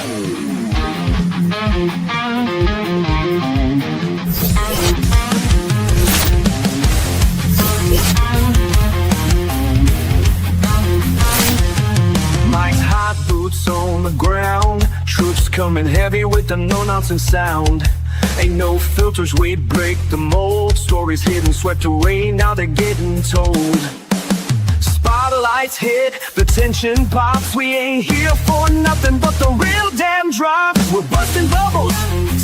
Mike's hot boots on the ground, troops coming heavy with the no-nonsense sound. Ain't no filters, we break the mold. Stories hidden, swept away, now they're getting told. Spotlights hit, the tension pops. We ain't here for nothing but the real damn drops. We're busting bubbles,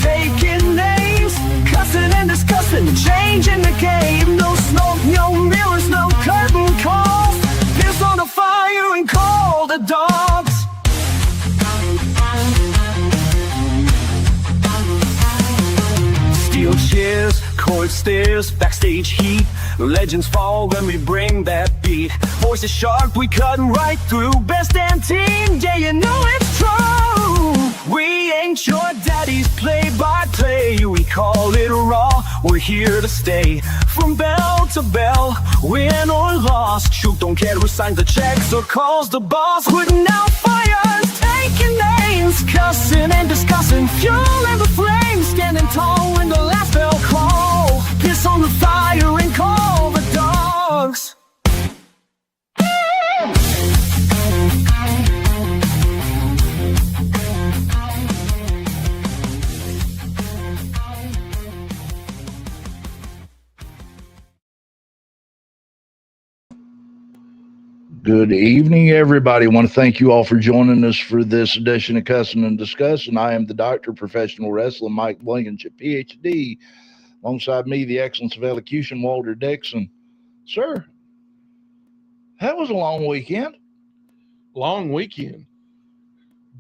taking names, cussing and discussing, changing the game. No smoke, no mirrors, no curtain calls. Piss on the fire and call the dogs. Steel chairs, court stairs, backstage heat. Legends fall when we bring that beat. Voices sharp, we cutting right through. Best damn team, yeah, you know it's true. We ain't your daddy's play-by-play. We call it raw, we're here to stay. From bell to bell, win or lost. Shoot, don't care who signs the checks or calls the boss. Putting out fires, taking names, cussing and discussing, fueling the flames. Standing tall when the last bell call. Piss on the fire and call the dogs. Good evening, everybody. I want to thank you all for joining us for this edition of Cussin Discussin. I am the Doctor of Professional Wrestling, Mike Blankenship, PhD. Alongside me, the excellence of elocution, Walter Dixon. Sir, that was a long weekend. Long weekend.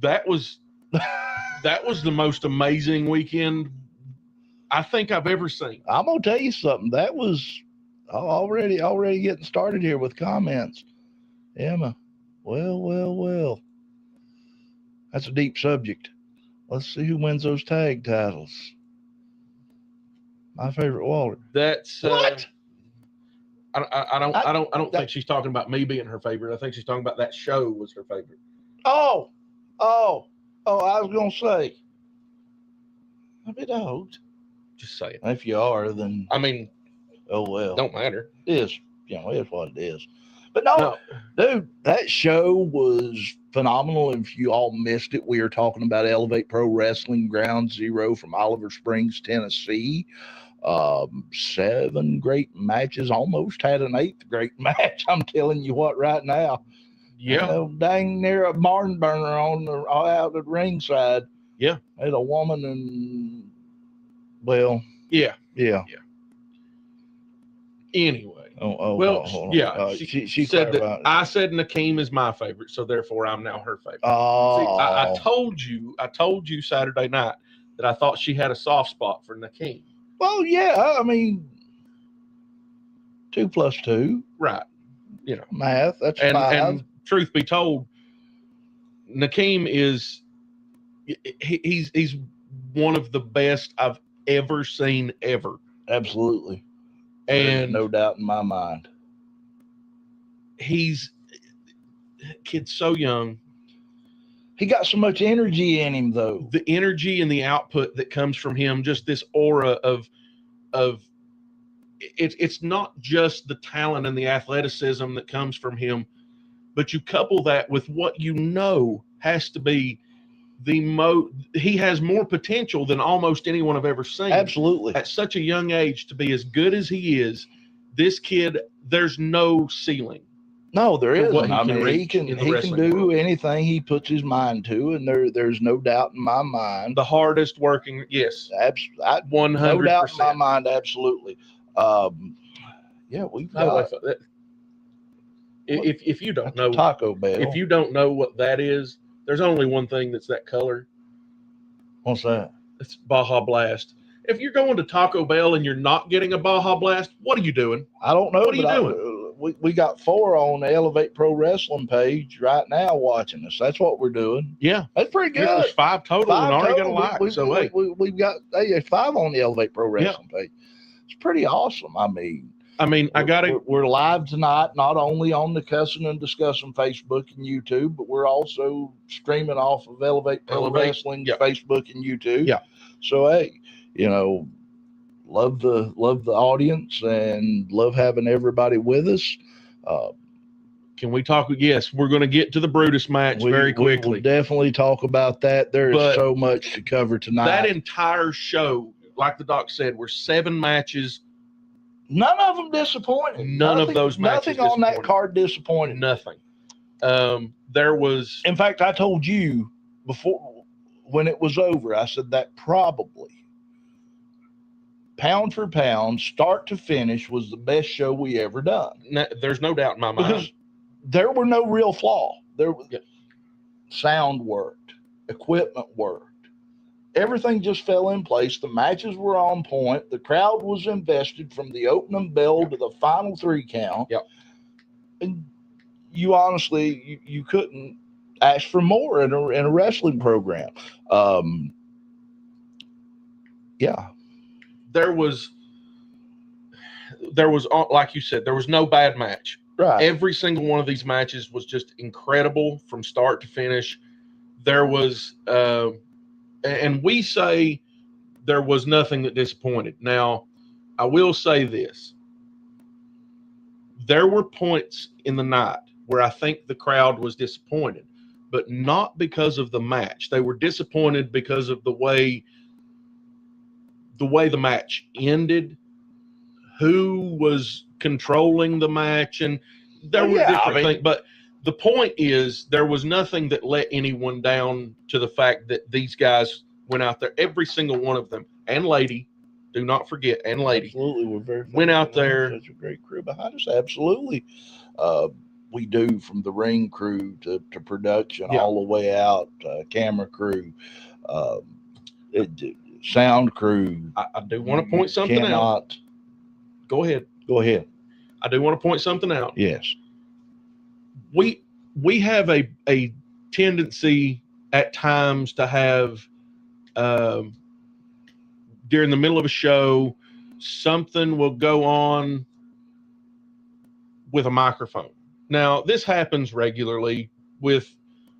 That was the most amazing weekend I think I've ever seen. I'm gonna tell you something. That was already getting started here with comments. Emma, well. That's a deep subject. Let's see who wins those tag titles. My favorite Walter. That's what? I don't think she's talking about me being her favorite. I think she's talking about that show was her favorite. Oh, I was gonna say. Maybe don't. Just saying. If you are, then I mean, oh well. Don't matter. It is, it's what it is. But no, dude, that show was phenomenal. If you all missed it, we are talking about Elevate Pro Wrestling Ground Zero from Oliver Springs, Tennessee. 7 great matches, almost had an 8th great match. I'm telling you what, right now. Yeah. Dang near a barn burner out at ringside. Yeah. Had a woman and, well. Yeah. She Anyway. She said that I said Nakeem is my favorite, so therefore I'm now her favorite. Oh. See, I told you Saturday night that I thought she had a soft spot for Nakeem. Well, yeah, I mean, 2 + 2. Right. Math, that's 5. And truth be told, Nakeem he's one of the best I've ever seen ever. Absolutely. And there's no doubt in my mind. Kid's so young. He got so much energy in him, though. The energy and the output that comes from him, just this aura of it's not just the talent and the athleticism that comes from him, but you couple that with what has to be he has more potential than almost anyone I've ever seen. Absolutely. At such a young age to be as good as he is, this kid, there's no ceiling. No, there isn't. I mean, he can do anything he puts his mind to, and there's no doubt in my mind. The hardest working, yes. 100%. No doubt in my mind, absolutely. We've got. If you don't know Taco Bell, if you don't know what that is, there's only one thing that's that color. What's that? It's Baja Blast. If you're going to Taco Bell and you're not getting a Baja Blast, what are you doing? I don't know. What are you doing? We got 4 on the Elevate Pro Wrestling page right now watching us. That's what we're doing. Yeah. That's pretty good. Yeah, there's 5 total and already got a like. We've got 5 on the Elevate Pro Wrestling page. It's pretty awesome. I mean, I mean, I got to. We're live tonight, not only on the Cussin and Discussin Facebook and YouTube, but we're also streaming off of Elevate Pro Wrestling Facebook and YouTube. Yeah. So hey, love the audience and love having everybody with us. Can we talk? Yes, we're going to get to the Brutus match very quickly. We'll definitely talk about that. There is so much to cover tonight. That entire show, like the doc said, were 7 matches. None of them disappointed. None of those matches. Nothing on that card disappointed. Nothing. There was. In fact, I told you before when it was over, I said that probably pound for pound, start to finish, was the best show we ever done. There's no doubt in my mind. Because there were no real flaw. There was sound worked, equipment worked. Everything just fell in place. The matches were on point. The crowd was invested from the opening bell to the final 3 count. Yep. And you honestly, you couldn't ask for more in a wrestling program. Yeah. There was, like you said, there was no bad match. Right. Every single one of these matches was just incredible from start to finish. There was, and we say there was nothing that disappointed. Now, I will say this. There were points in the night where I think the crowd was disappointed, but not because of the match. They were disappointed because of the way the match ended, who was controlling the match, and there were different things. But the point is, there was nothing that let anyone down to the fact that these guys went out there, every single one of them, and lady, do not forget, and lady. Absolutely, we're very went out there. Such a great crew behind us. Absolutely. We do, from the ring crew to production, all the way out, camera crew, sound crew. I do want to point something out. Go ahead. I do want to point something out. Yes. We have a tendency at times to have, during the middle of a show, something will go on with a microphone. Now, this happens regularly with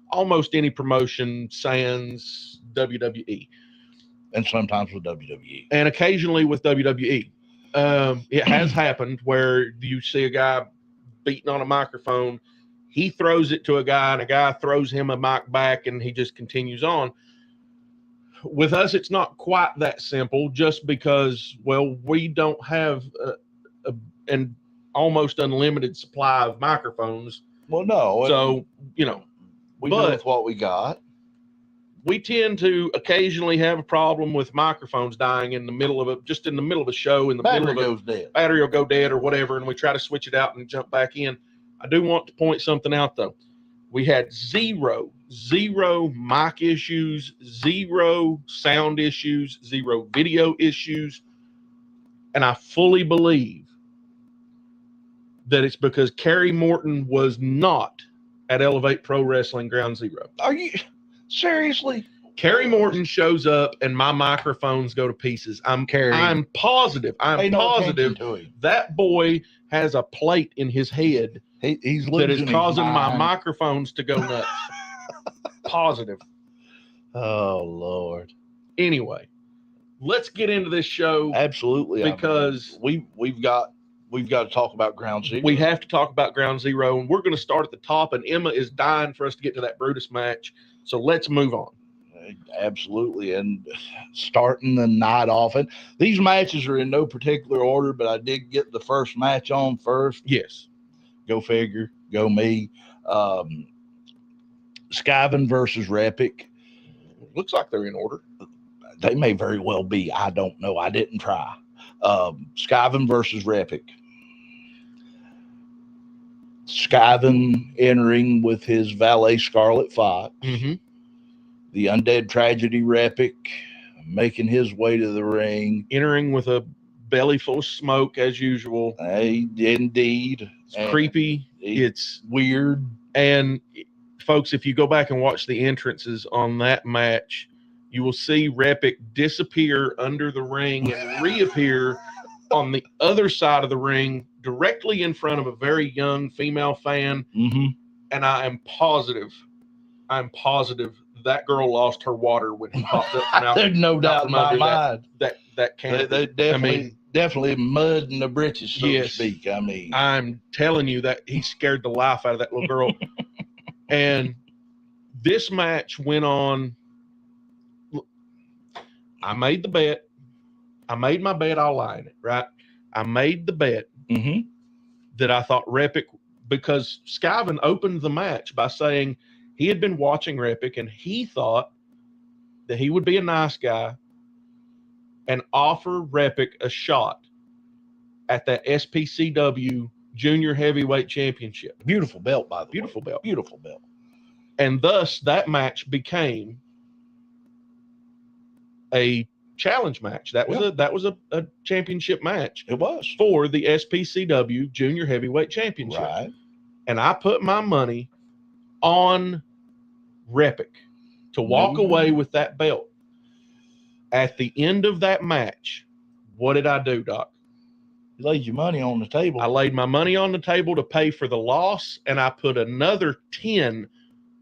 almost any promotion, sans WWE. And sometimes with WWE. And occasionally with WWE. It has happened where you see a guy beating on a microphone. He throws it to a guy, and a guy throws him a mic back, and he just continues on. With us, it's not quite that simple, just because, well, we don't have an almost unlimited supply of microphones. Well, no. So, we go with what we got. We tend to occasionally have a problem with microphones dying in the middle of a show, Battery goes dead. Battery will go dead or whatever, and we try to switch it out and jump back in. I do want to point something out, though. We had zero mic issues, 0 sound issues, 0 video issues, and I fully believe that it's because Kerry Morton was not at Elevate Pro Wrestling Ground Zero. Are you seriously? Kerry Morton shows up and my microphones go to pieces. I'm positive that boy has a plate in his head he's that is causing my microphones to go nuts. Positive. Oh, Lord. Anyway, let's get into this show. Absolutely. Because we've got to talk about Ground Zero. We have to talk about Ground Zero, and we're going to start at the top, and Emma is dying for us to get to that Brutus match. So let's move on. Absolutely. And starting the night off, and these matches are in no particular order, but I did get the first match on first. Yes. Go figure. Go me. Skyven versus Repic. Looks like they're in order. They may very well be. I don't know. I didn't try. Skyven versus Repic. Skyven entering with his valet Scarlet Fox. Mm-hmm. The Undead Tragedy Repic making his way to the ring. Entering with a belly full of smoke as usual. Indeed. It's creepy. It's weird. And folks, if you go back and watch the entrances on that match, you will see Repic disappear under the ring and reappear on the other side of the ring, directly in front of a very young female fan. Mm-hmm. And I'm positive that girl lost her water when he popped up from out. There's no doubt in my mind. That canopy. They definitely mud in the britches, so to speak. I mean, I'm telling you that he scared the life out of that little girl. And this match went on. I made the bet. I made my bet. I'll lie in it, right? I made the bet that I thought Repic, because Skyven opened the match by saying he had been watching Repic and he thought that he would be a nice guy and offer Repic a shot at that SPCW Junior Heavyweight Championship. Beautiful belt, by the way. Beautiful belt. Beautiful belt. And thus that match became a challenge match. That was a championship match. It was for the SPCW Junior Heavyweight Championship. Right. And I put my money on Repic to walk away with that belt. At the end of that match, what did I do, Doc? You laid your money on the table. I laid my money on the table to pay for the loss, and I put another 10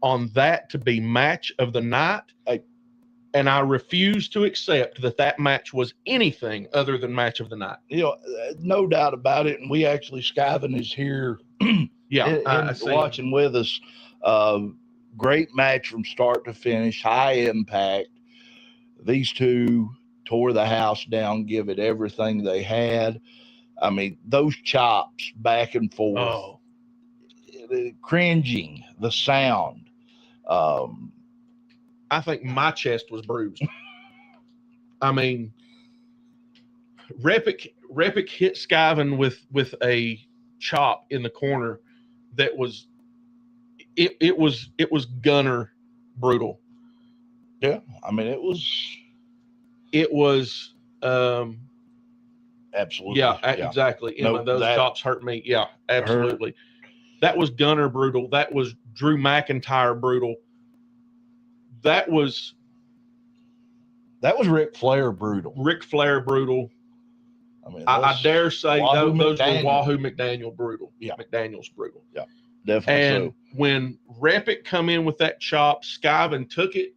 on that to be match of the night. And I refuse to accept that match was anything other than match of the night. You know, no doubt about it. And we actually, Skyven is here watching with us. Great match from start to finish, high impact. These two tore the house down, give it everything they had. I mean, those chops back and forth, cringing, the sound. I think my chest was bruised. I mean, Repic hit Skyven with a chop in the corner that was it was gunner brutal. Yeah, I mean it was absolutely. Yeah, exactly. Emma, those chops hurt me. Yeah, absolutely. That was gunner brutal. That was Drew McIntyre brutal. That was Ric Flair brutal. I mean, I dare say those were Wahoo McDaniel brutal. Yeah. McDaniel's brutal. Yeah, definitely. And when Repic come in with that chop, Skyven took it,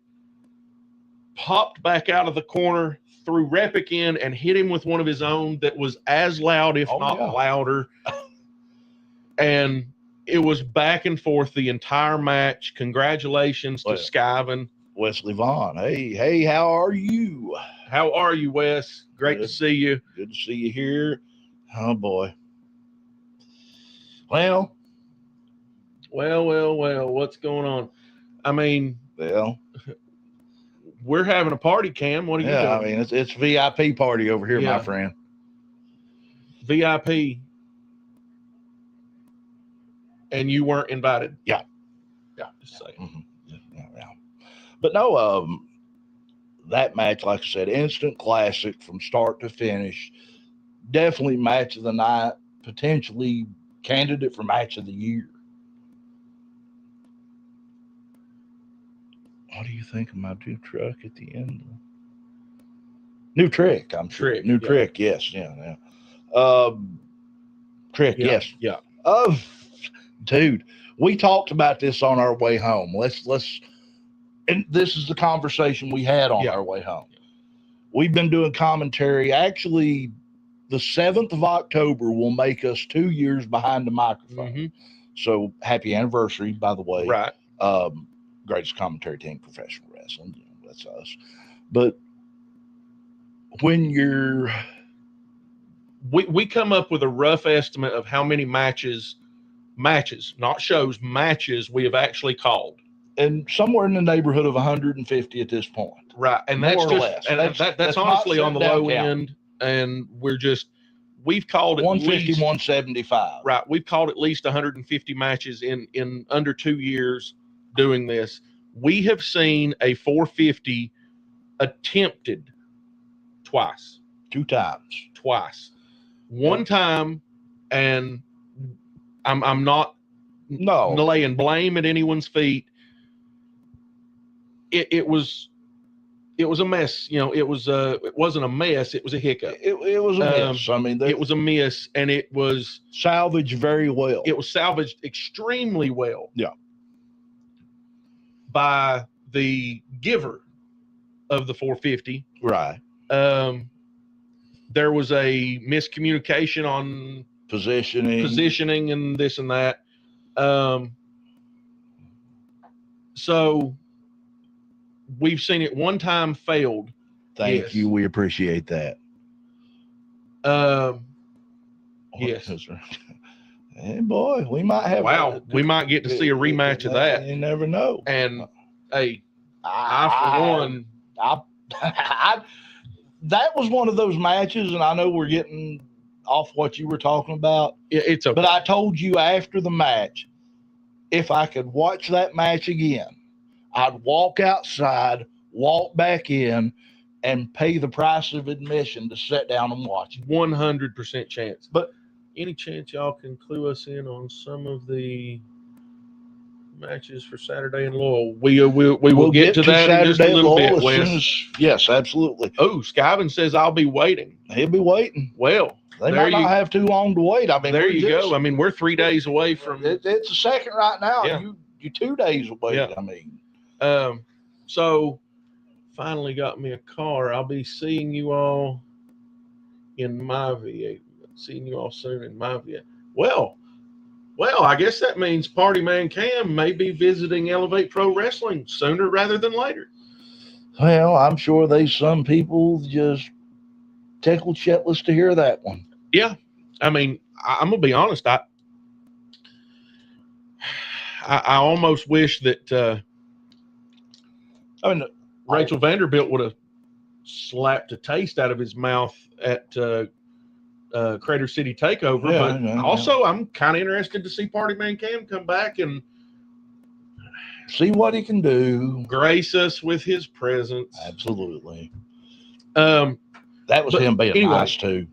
popped back out of the corner, threw Repic in, and hit him with one of his own that was as loud, if not louder. And it was back and forth the entire match. Congratulations to Skyven. Wesley Vaughn. Hey, how are you? How are you, Wes? Great to see you. Good to see you here. Oh, boy. Well, what's going on? I mean, we're having a party, Cam. What are you doing? I mean, it's VIP party over here, my friend. VIP. And you weren't invited. Yeah. Just saying. Mm-hmm. Yeah. But no, that match, like I said, instant classic from start to finish. Definitely match of the night. Potentially candidate for match of the year. What do you think of my new truck at the end? New trick, I'm sure. New trick, yes. Yeah. Trick, yes. Yeah. Dude, we talked about this on our way home. And this is the conversation we had on our way home. We've been doing commentary. Actually, the 7th of October will make us 2 years behind the microphone. Mm-hmm. So happy anniversary, by the way. Right. Greatest commentary team, professional wrestling. That's us. But when we come up with a rough estimate of how many matches, not shows, matches we have actually called. And somewhere in the neighborhood of 150 at this point. Right. And that's just, and that's honestly on the low end. And we've called it 150, 175. Right. We've called at least 150 matches in under 2 years doing this. We have seen a 450 attempted twice. 2 times. Twice. One time, and I'm not laying blame at anyone's feet. It was It was a mess. It wasn't a mess. It was a hiccup. It was a miss. I mean, It was a miss, and it was salvaged very well. It was salvaged extremely well. Yeah. By the giver of the 450. Right. There was a miscommunication on positioning and this and that. So we've seen it one time failed. Thank you. We appreciate that. Yes. Hey, boy, we might have. Wow, we might get to see a rematch of that. You never know. And hey, I for one, that was one of those matches, and I know we're getting off what you were talking about. It's okay. But I told you after the match, if I could watch that match again, I'd walk outside, walk back in, and pay the price of admission to sit down and watch it. 100% chance. But any chance y'all can clue us in on some of the matches for Saturday in Lowell? We will get to that Saturday in just a little bit, Wes. Yes, absolutely. Oh, Skyven says I'll be waiting. He'll be waiting. Well, they might not have too long to wait. I mean, there you go. I mean, we're 3 days away from. It's the second right now. Yeah. You 2 days away. Yeah. I mean, so finally got me a car. I'll be seeing you all in my V8. Seeing you all soon in my V8. Well, I guess that means Party Man Cam may be visiting Elevate Pro Wrestling sooner rather than later. Well, I'm sure there's some people just tickled shitless to hear that one. Yeah. I mean, I'm going to be honest. I almost wish that Rachel Vanderbilt would have slapped a taste out of his mouth at Crater City Takeover. Yeah, also, I'm kind of interested to see Party Man Cam come back and see what he can do. Grace us with his presence. Absolutely. That was him being nice too.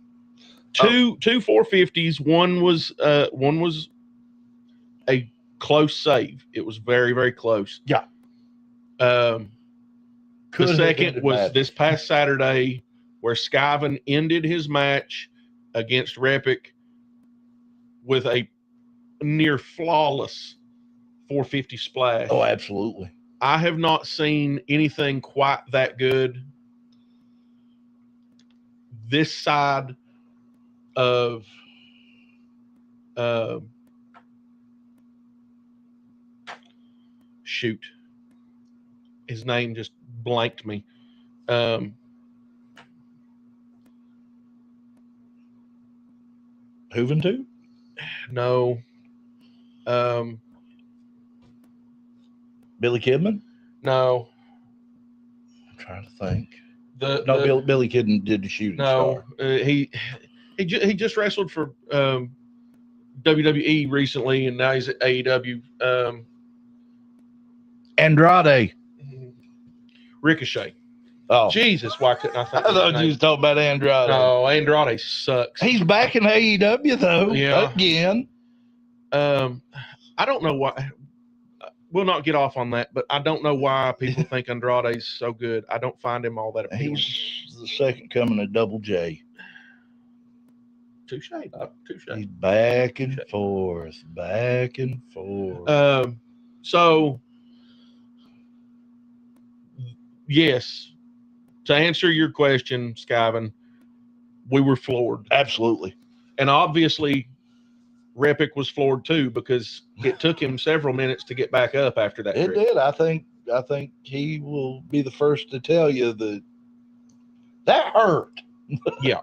Two 450s. One was a close save. It was very, very close. Yeah. The second was this past Saturday, where Skyven ended his match against Repic with a near flawless 450 splash. Oh, absolutely. I have not seen anything quite that good this side of shoot. His name just blanked me. Juventud? No. Billy Kidman? No. I'm trying to think. Billy Kidman did the shooting star. No, he just wrestled for WWE recently, and now he's at AEW. Andrade. Ricochet. Oh, Jesus! Why couldn't I think? I thought you was talking about Andrade. No, Andrade sucks. He's back in AEW though. Yeah. Again. I don't know why. We'll not get off on that, but I don't know why people think Andrade's so good. I don't find him all that appealing. He's the second coming of Double J. Touche. He's back and forth, back and forth. So, yes, to answer your question, Skyven, we were floored. Absolutely. And obviously, Repic was floored too, because it took him several minutes to get back up after that. It did. I think he will be the first to tell you that hurt. Yeah.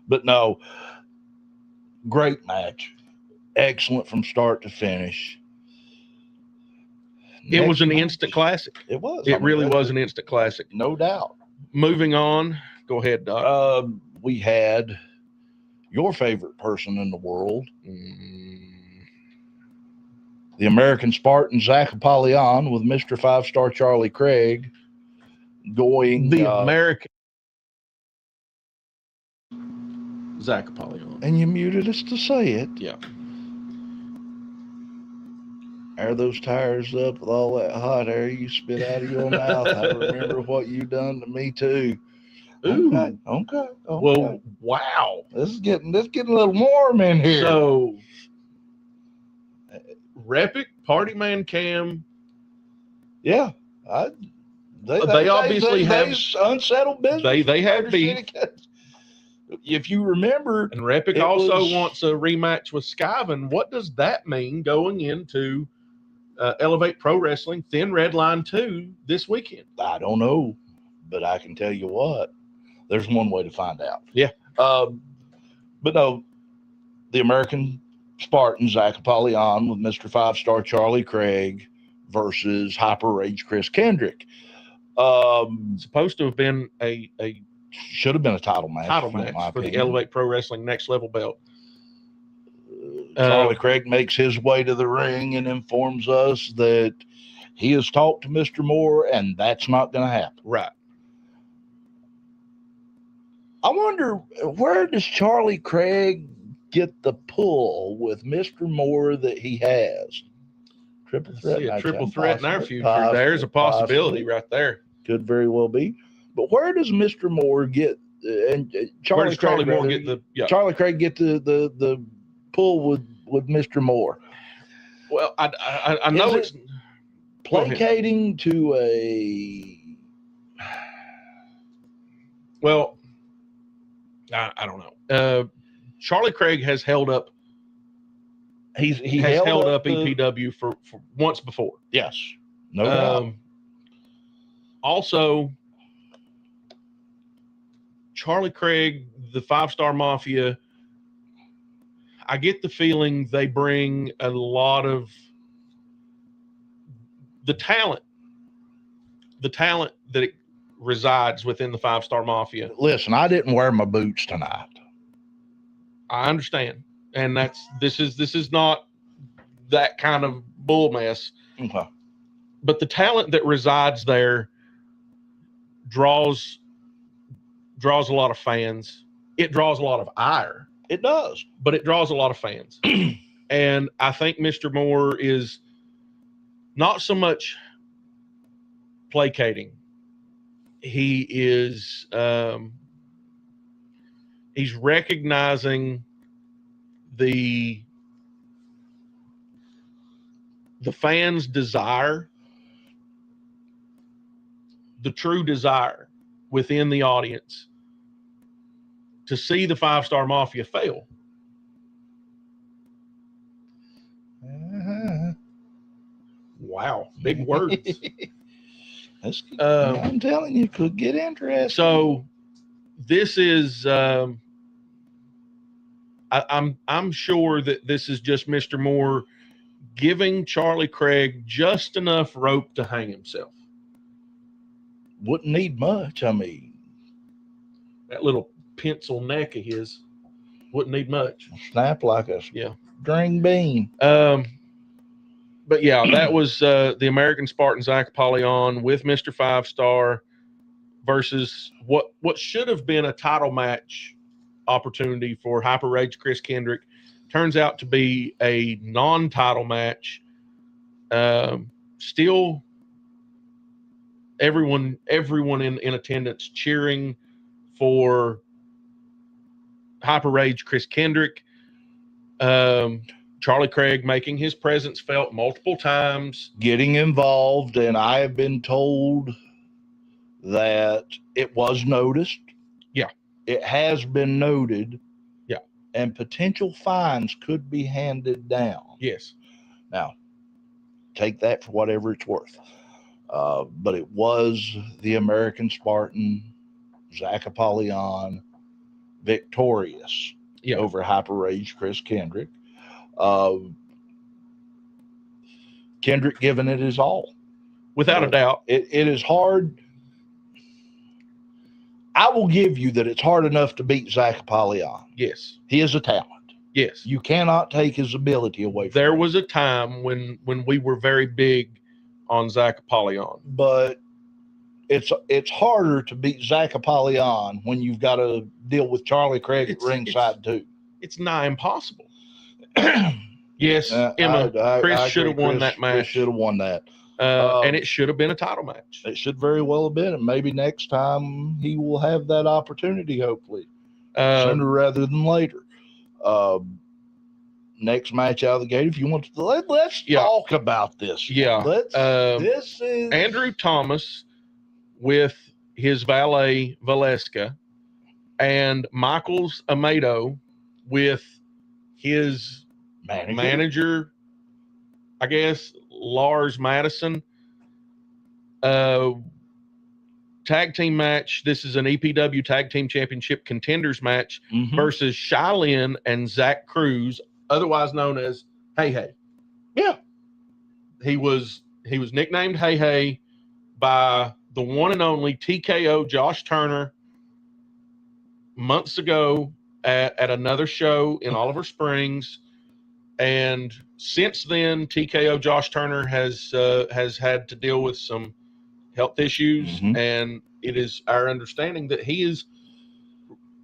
But no, great match. Excellent from start to finish. It was an instant classic. It was. It really was an instant classic. No doubt. Moving on. Go ahead, Doc. We had your favorite person in the world, the American Spartan, Zach Apollyon, with Mr. 5-Star Charlie Craig going. The American Zach Apollyon. And you muted us to say it. Yeah. Air those tires up with all that hot air you spit out of your mouth. I remember what you done to me too. Ooh. Okay. Well, wow. This is getting a little warm in here. So, Repic, Party Man Cam. Yeah, They obviously have unsettled business. They have beef. If you remember, And Repic also wants a rematch with Skyven. What does that mean going into Elevate Pro Wrestling Thin Red Line 2 this weekend? I don't know, but I can tell you what. There's one way to find out. Yeah. But no, the American Spartan, Zach Apollyon with Mr. 5-Star Charlie Craig versus Hyper Rage Chris Kendrick. Supposed to have been a should have been a title match. For the Elevate Pro Wrestling Next Level belt. Charlie Craig makes his way to the ring and informs us that he has talked to Mr. Moore and that's not going to happen. Right. I wonder, where does Charlie Craig get the pull with Mr. Moore that he has? Triple threat in our future. There's a possibility right there. Could very well be. But where does Mr. Moore get Charlie Craig get the pull with Mr. Moore? Well, I know it's placating to a. Well, I don't know. Charlie Craig has held up. He has held up EPW for once before. Yes, no doubt. Also, Charlie Craig, the 5-Star Mafia, I get the feeling they bring a lot of the talent that resides within the 5-Star Mafia. Listen, I didn't wear my boots tonight. I understand. And this is not that kind of bull mess. Okay. But the talent that resides there draws a lot of fans. It draws a lot of ire. It does. But it draws a lot of fans. And I think Mr. Moore is not so much placating. He is he's recognizing the fans' desire, the true desire within the audience to see the 5-Star Mafia fail. Wow, big words. I'm telling you, could get interesting. So this is I'm sure that this is just Mr. Moore giving Charlie Craig just enough rope to hang himself. Wouldn't need much. I mean, that little pencil neck of his wouldn't need much. Snap like a string bean. But yeah, that was the American Spartan Zach Apollyon with Mr. 5-Star versus what should have been a title match opportunity for Hyper Rage Chris Kendrick. Turns out to be a non-title match. Still, everyone in attendance cheering for Hyper Rage Chris Kendrick. Charlie Craig making his presence felt multiple times. Getting involved, and I have been told that it was noticed. Yeah. It has been noted. Yeah. And potential fines could be handed down. Yes. Now, take that for whatever it's worth. But it was the American Spartan, Zach Apollyon, victorious over Hyper Rage Chris Kendrick. Kendrick giving it his all. Without a doubt. It is hard. I will give you that it's hard enough to beat Zach Apollyon. Yes. He is a talent. Yes. You cannot take his ability away from him. There was a time when we were very big on Zach Apollyon. But it's harder to beat Zach Apollyon when you've got to deal with Charlie Craig at ringside too. It's nigh impossible. Yes, Emma. Chris should have won that match. Should have won that. And it should have been a title match. It should very well have been. And maybe next time he will have that opportunity, hopefully. Sooner rather than later. Next match out of the gate, if you want to, let's talk about this. Yeah. This is Andrew Thomas with his valet, Valeska, and Michaels Amato with his manager, I guess, Lars Madison. Tag team match. This is an EPW Tag Team Championship contenders match versus Shylin and Zach Cruz, otherwise known as Hey Hey. Yeah. He was nicknamed Hey Hey by the one and only TKO Josh Turner months ago at another show in Oliver Springs. And since then, TKO Josh Turner has had to deal with some health issues, and it is our understanding that he is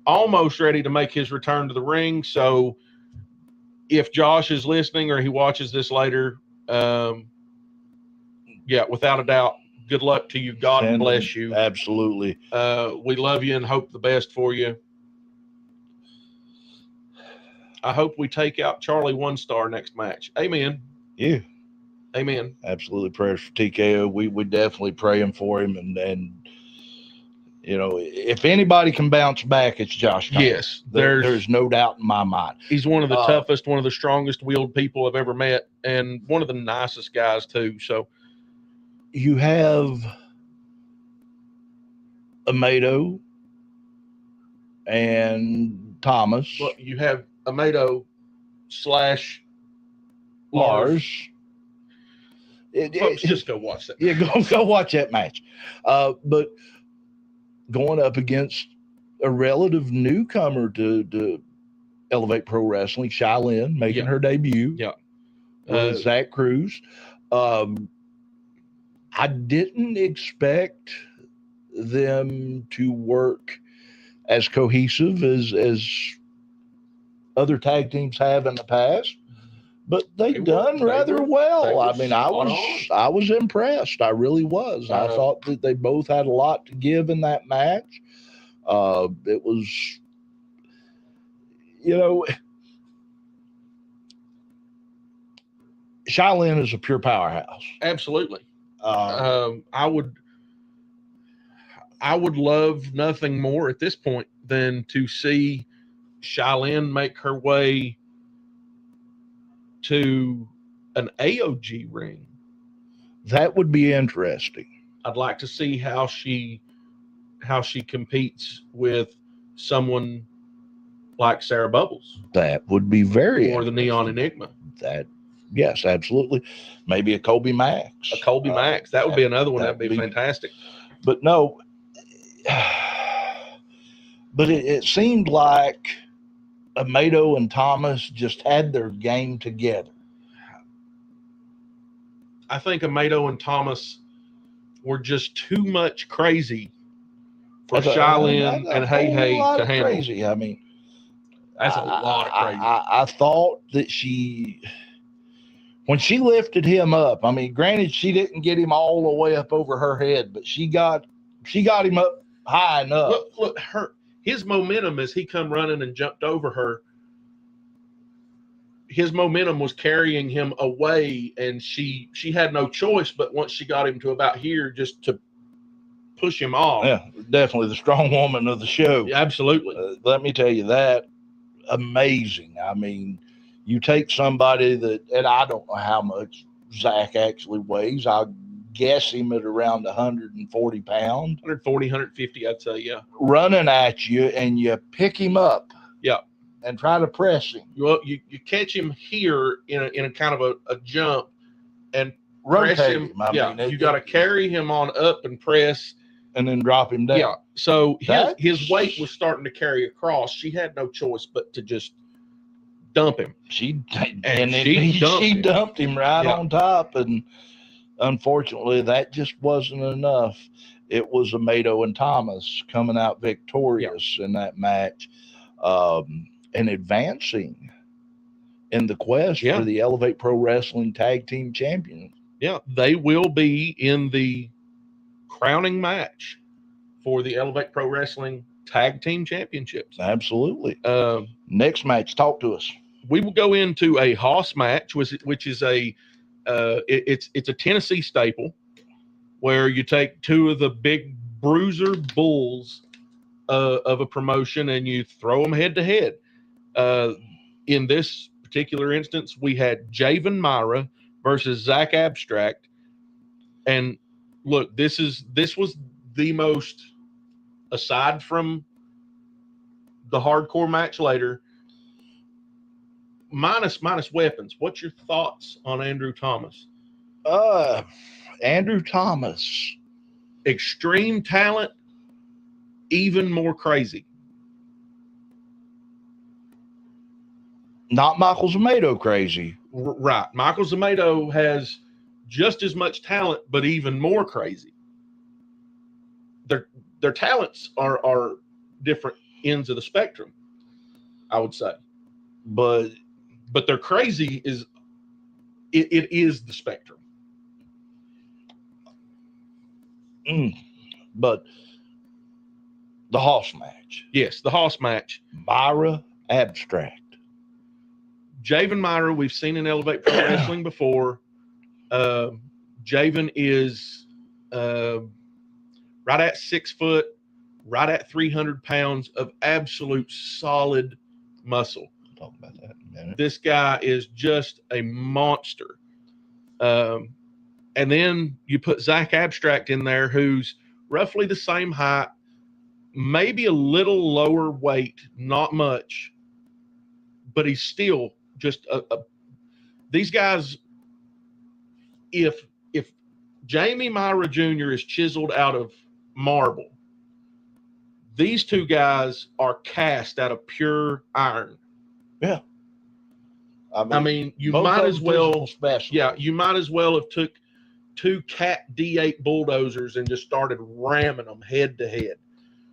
almost ready to make his return to the ring. So if Josh is listening or he watches this later, without a doubt, good luck to you. God bless you. Absolutely. We love you and hope the best for you. I hope we take out Charlie 1 Star next match. Amen. Yeah. Amen. Absolutely. Prayers for TKO. We definitely praying for him. And you know, if anybody can bounce back, it's Josh Turner. Yes. There's no doubt in my mind. He's one of the toughest, one of the strongest willed people I've ever met, and one of the nicest guys too. So you have Amato and Thomas. Well, you have Amato / Lars. Folks, just go watch that. Yeah, go watch that match. But going up against a relative newcomer to Elevate Pro Wrestling, Shylin, making her debut. Yeah. Zach Cruz. I didn't expect them to work as cohesive as other tag teams have in the past, but they've done rather well. I mean, I was impressed. I really was. I thought that they both had a lot to give in that match. It was, you know, Shylin is a pure powerhouse. Absolutely. I would love nothing more at this point than to see Shylin make her way to an AOG ring. That would be interesting. I'd like to see how she competes with someone like Sarah Bubbles. That would be very or the Neon Enigma. Yes, absolutely. Maybe a Colby Max. That would be another one. That'd be fantastic. But no, but it seemed like Amato and Thomas just had their game together. I think Amato and Thomas were just too much crazy for Shylin and Hey Hey to handle. Crazy. I mean, that's a lot of crazy. I thought that when she lifted him up, I mean, granted, she didn't get him all the way up over her head, but she got him up high enough. Look, his momentum as he come running and jumped over her, his momentum was carrying him away, and she had no choice but once she got him to about here just to push him off. Yeah, definitely the strong woman of the show. Yeah, absolutely. Let me tell you that. Amazing. I mean, you take somebody that, and I don't know how much Zach actually weighs. I guess him at around 140 pounds. 140, 150, I'd say, yeah. Running at you, and you pick him up. Yeah. And try to press him. Well, you catch him here in a kind of a jump and rotate press him. You got to carry him on up and press. And then drop him down. Yeah. So his weight was starting to carry across. She had no choice but to just dump him. She dumped him right on top, and unfortunately, that just wasn't enough. It was Amato and Thomas coming out victorious in that match, and advancing in the quest Yeah. for the Elevate Pro Wrestling Tag Team Champions. Yeah, they will be in the crowning match for the Elevate Pro Wrestling Tag Team Championships. Absolutely. Uh, Next match, talk to us. we will go into a Hoss match, which is it's a Tennessee staple, where you take two of the big bruiser bulls of a promotion and you throw them head to head. In this particular instance, we had Javen Myra versus Zach Abstract. And look, this was the most, aside from the hardcore match later, minus weapons. What's your thoughts on Andrew Thomas? Andrew Thomas. Extreme talent, even more crazy. Not Michael Zamato crazy. Right. Michael Zamato has just as much talent, but even more crazy. Their talents are different ends of the spectrum, I would say. But their crazy is it is the spectrum. But the Hoss match. Yes, the Hoss match. Myra Abstract. Javen Myra, we've seen in Elevate Pro Wrestling before. Javen is right at 6 foot, right at 300 pounds of absolute solid muscle. We'll talk about that in a minute. This guy is just a monster. And then you put Zach Abstract in there, who's roughly the same height, maybe a little lower weight, not much, but he's still just these guys. If Jamie Myra Jr. is chiseled out of marble, these two guys are cast out of pure iron. Yeah. I mean, you might as well, special. yeah, you might as well have took two Cat D8 bulldozers and just started ramming them head to head.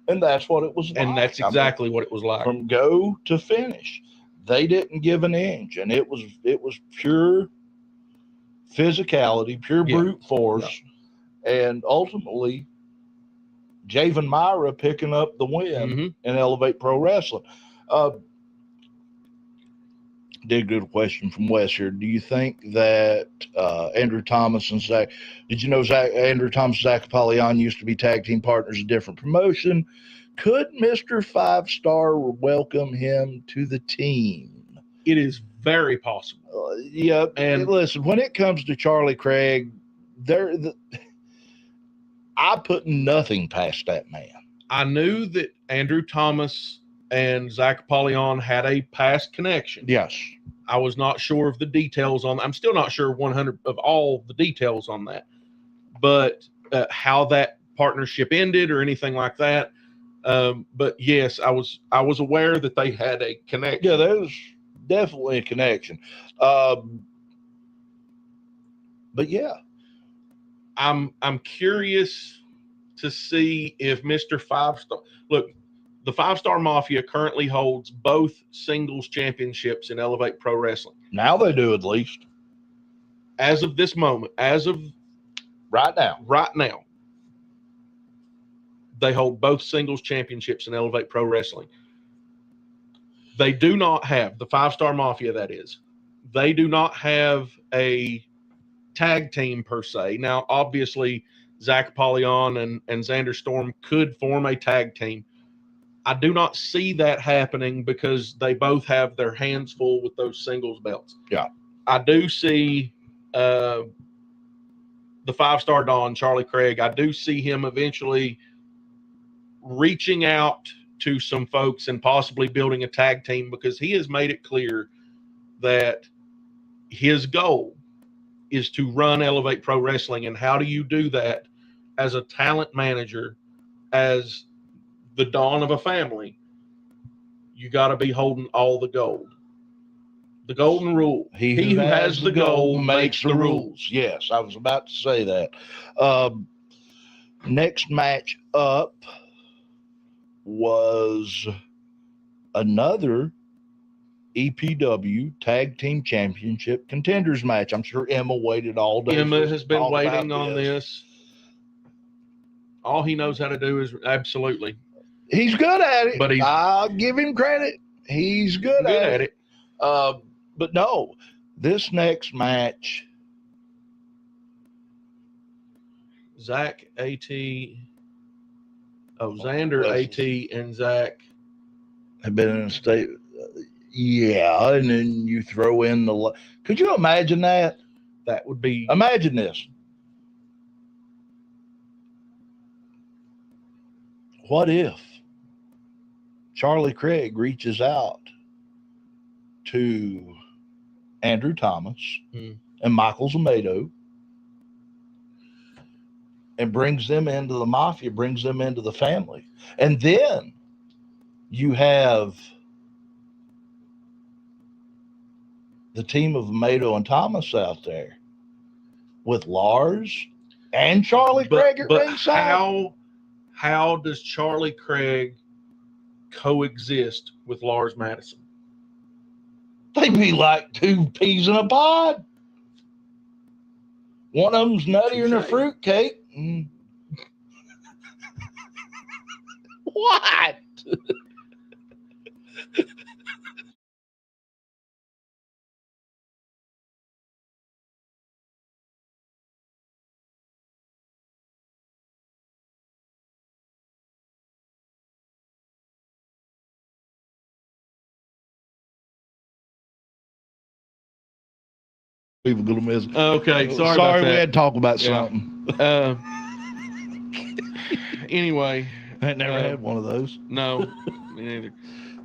And that's what it was like. And that's exactly what it was like. From go to finish, they didn't give an inch, and it was pure physicality, pure brute force, and ultimately Javen Myra picking up the win in Elevate Pro Wrestling. Did get a question from Wes here. Do you think that Andrew Thomas and Zach, did you know Andrew Thomas and Zach Apollyon used to be tag team partners in a different promotion? Could Mr. 5-Star welcome him to the team? It is very possible. Yeah. And listen, when it comes to Charlie Craig, I put nothing past that man. I knew that Andrew Thomas and Zach Apollyon had a past connection. Yes. I was not sure of the details on that. I'm still not sure 100 of all the details on that, but how that partnership ended or anything like that. But yes, I was aware that they had a connection. Yeah, there's definitely a connection. But yeah, I'm curious to see if Mr. 5-Star, look, the 5-Star Mafia currently holds both singles championships in Elevate Pro Wrestling. Now they do, at least. As of this moment, as of right now, they hold both singles championships in Elevate Pro Wrestling. They do not have, the 5-Star Mafia, that is, they do not have a tag team per se. Now, obviously, Zach Apollyon and Xander Storm could form a tag team. I do not see that happening because they both have their hands full with those singles belts. Yeah. I do see the 5-Star Don, Charlie Craig, I do see him eventually reaching out to some folks and possibly building a tag team, because he has made it clear that his goal is to run Elevate Pro Wrestling. And how do you do that as a talent manager, as the dawn of a family? You got to be holding all the gold. The golden rule. He who has the gold makes the rules. Yes, I was about to say that. Next match up was another EPW Tag Team Championship Contenders match. I'm sure Emma waited all day. Emma has been waiting on this. All he knows how to do is absolutely. He's good at it, But I'll give him credit. He's good at it. But no, this next match, Zach AT, Xander AT and Zach have been in a state. Yeah, and then you throw in the. Could you imagine that? That would be. Imagine this. What if Charlie Craig reaches out to Andrew Thomas and Michael Zamato and brings them into the mafia, brings them into the family? And then you have the team of Zamato and Thomas out there with Lars and Charlie Craig at ringside. How does Charlie Craig coexist with Lars Madison? They'd be like two peas in a pod. One of them's nuttier than a fruitcake. What? People gonna miss. Okay, sorry about that. We had to talk about something. Anyway, I never had one of those. No, me neither.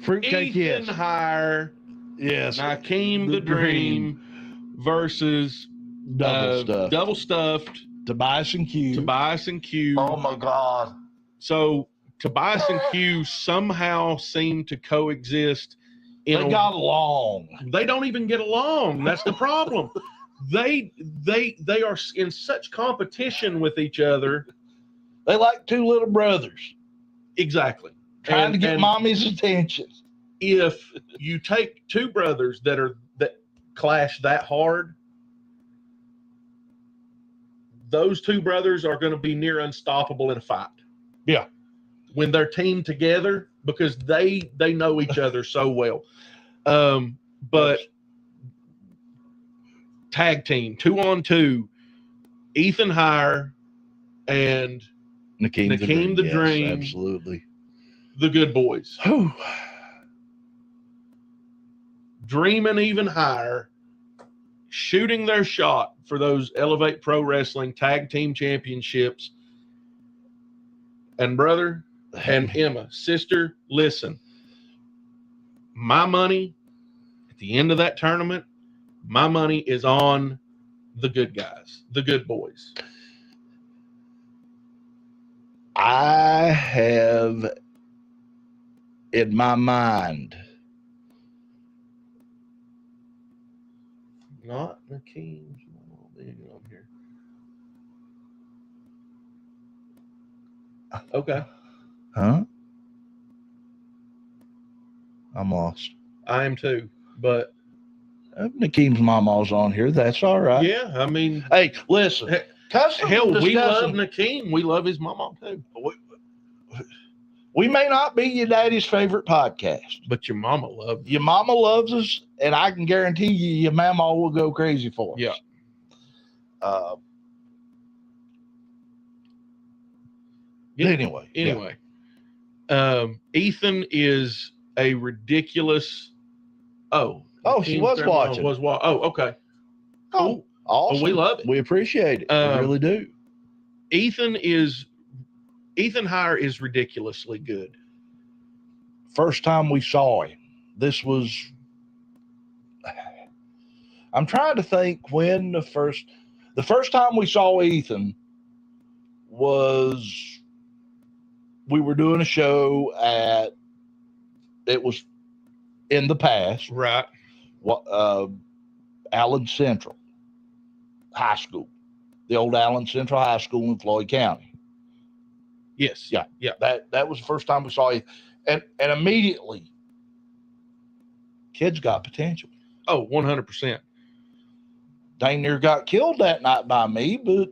Fruitcake, yes. Ethan Hire, yes. Nakeem the Dream versus double stuffed Tobias and Q. Oh my God! So Tobias and Q somehow seem to coexist. They got along. They don't even get along. That's the problem. They are in such competition with each other. They like two little brothers. Exactly. Trying to get mommy's attention. If you take two brothers that clash that hard, those two brothers are going to be near unstoppable in a fight. Yeah. When they're teamed together, because they know each other so well. But tag team, 2-on-2, Ethan Hire and Nakeem the Dream. Yes, absolutely. The Good Boys. Dream and Even Higher shooting their shot for those Elevate Pro Wrestling Tag Team Championships. And brother and Emma, sister, listen. My money at the end of that tournament, my money is on the good guys, the Good Boys. I have in my mind. Not Nakeem's big on here. Okay. Huh? I'm lost. I am too, but Nakeem's mama's on here. That's all right. Yeah, I mean, hey, listen. We love Nakeem. We love his mama too. We may not be your daddy's favorite podcast, but your mama loves us. Your mama loves us, and I can guarantee you, your mama will go crazy for us. Yeah. Anyway. Ethan is a ridiculous. She was watching. Oh, okay. Cool. Awesome. Well, we love it. We appreciate it. We really do. Ethan Hire is ridiculously good. First time we saw him, this was. I'm trying to think when the first time we saw Ethan was. We were doing a show it was in the past. Right. Allen Central High School. The old Allen Central High School in Floyd County. Yes. Yeah. That was the first time we saw you. And immediately Kid's got potential. Oh, 100%. Dang near got killed that night by me, but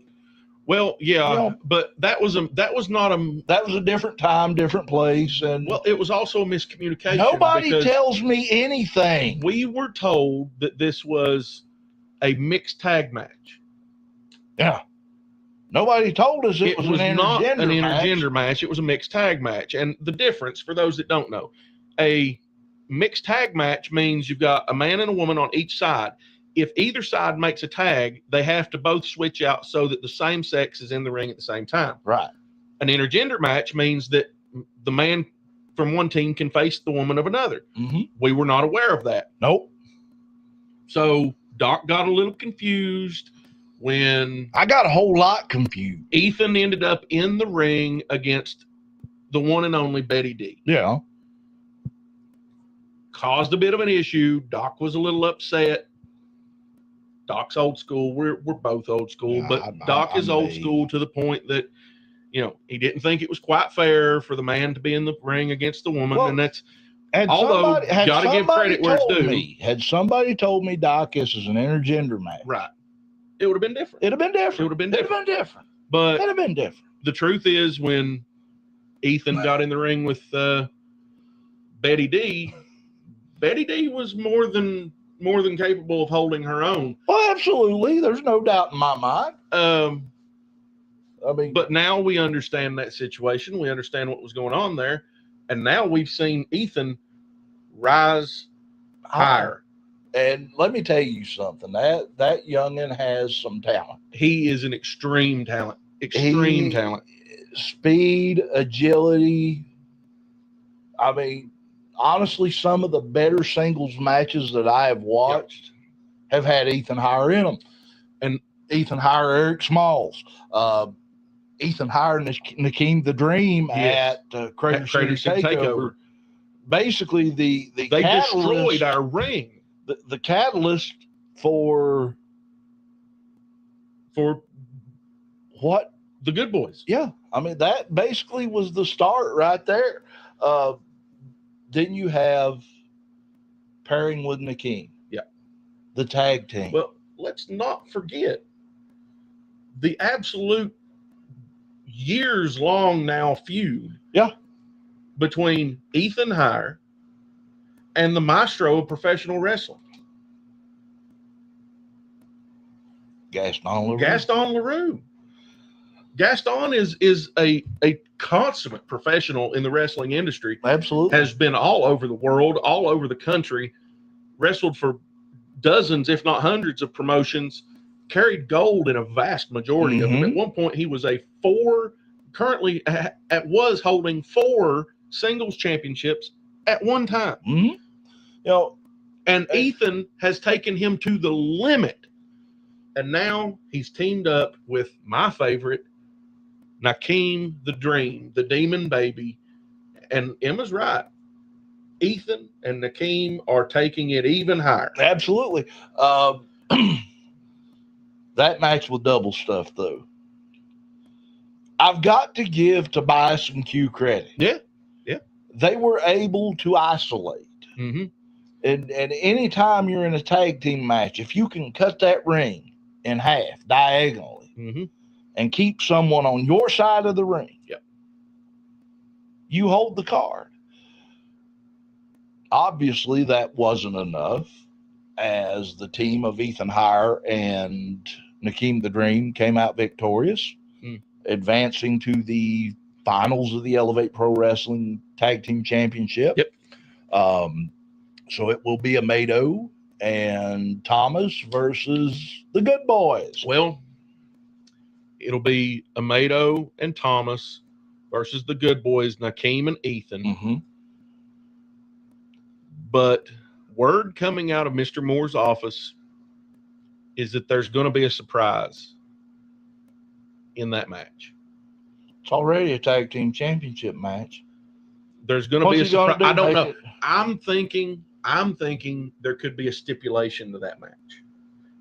Well, yeah, You know, but that was not a that was a different time, different place, and well. It was also a miscommunication. nobody because tells me anything. we were told that this was a mixed tag match. Yeah. Nobody told us it was not an intergender match. match. It was a mixed tag match. And the difference, for those that don't know, a mixed tag match means you've got a man and a woman on each side. If either side makes a tag, they have to both switch out so that the same sex is in the ring at the same time. Right. An intergender match means that the man from one team can face the woman of another. Mm-hmm. We were not aware of that. Nope. So Doc got a little confused when I got a whole lot confused. Ethan ended up in the ring against the one and only Betty D. Yeah. Caused a bit of an issue. Doc was a little upset. Doc's old school. We're both old school, Yeah, but Doc is old school to the point that, you know, he didn't think it was quite fair for the man to be in the ring against the woman. Well, and that's, had although, somebody, had gotta give somebody credit where it's told due. me, had somebody told me, Doc, this is an intergender match, right. It would have been different. it'd have been different. It would have been It'd have been different. But It'd have been different. the truth is, when Ethan got in the ring with Betty D was more than capable of holding her own. Well, absolutely. There's no doubt in my mind. I mean, But now we understand that situation. We understand what was going on there, and now we've seen Ethan rise higher. and let me tell you something. That youngin has some talent. He is an extreme talent. Extreme talent. Speed, agility. I mean, honestly, some of the better singles matches that I have watched have had Ethan Hire in them. And Ethan Hire, Eric Smalls. Ethan Hire, Nakeem the Dream at Crater City Takeover. Basically, they destroyed our ring. The catalyst for what? The Good Boys. Yeah, I mean, that basically was the start right there. Then you have pairing with Nakeem. Yeah. The tag team. Well, let's not forget the absolute years-long now feud. Yeah. Between Ethan Hire and the maestro of professional wrestling, Gaston LaRue. Gaston is a consummate professional in the wrestling industry. Absolutely. Has been all over the world, all over the country, wrestled for dozens, if not hundreds of promotions, carried gold in a vast majority of them. At one point, he was was holding 4 singles championships at one time. You know, and Ethan has taken him to the limit. And now he's teamed up with my favorite, Nakeem the Dream, the Demon Baby. And Emma's right. Ethan and Nakeem are taking it even higher. Absolutely. That match was double stuff, though. I've got to give Tobias and Q credit. Yeah. They were able to isolate. Mm-hmm. And anytime you're in a tag team match, if you can cut that ring in half diagonally and keep someone on your side of the ring, you hold the card. Obviously, that wasn't enough, as the team of Ethan Hire and Nakeem the Dream came out victorious, advancing to the finals of the Elevate Pro Wrestling Tag Team Championship. So it will be Amado and Thomas versus the Good Boys. Well, it'll be Amado and Thomas versus the Good Boys, Nakeem and Ethan. But word coming out of Mr. Moore's office is that there's going to be a surprise in that match. It's already a tag team championship match. There's going to be a surprise. I don't know. I'm thinking there could be a stipulation to that match.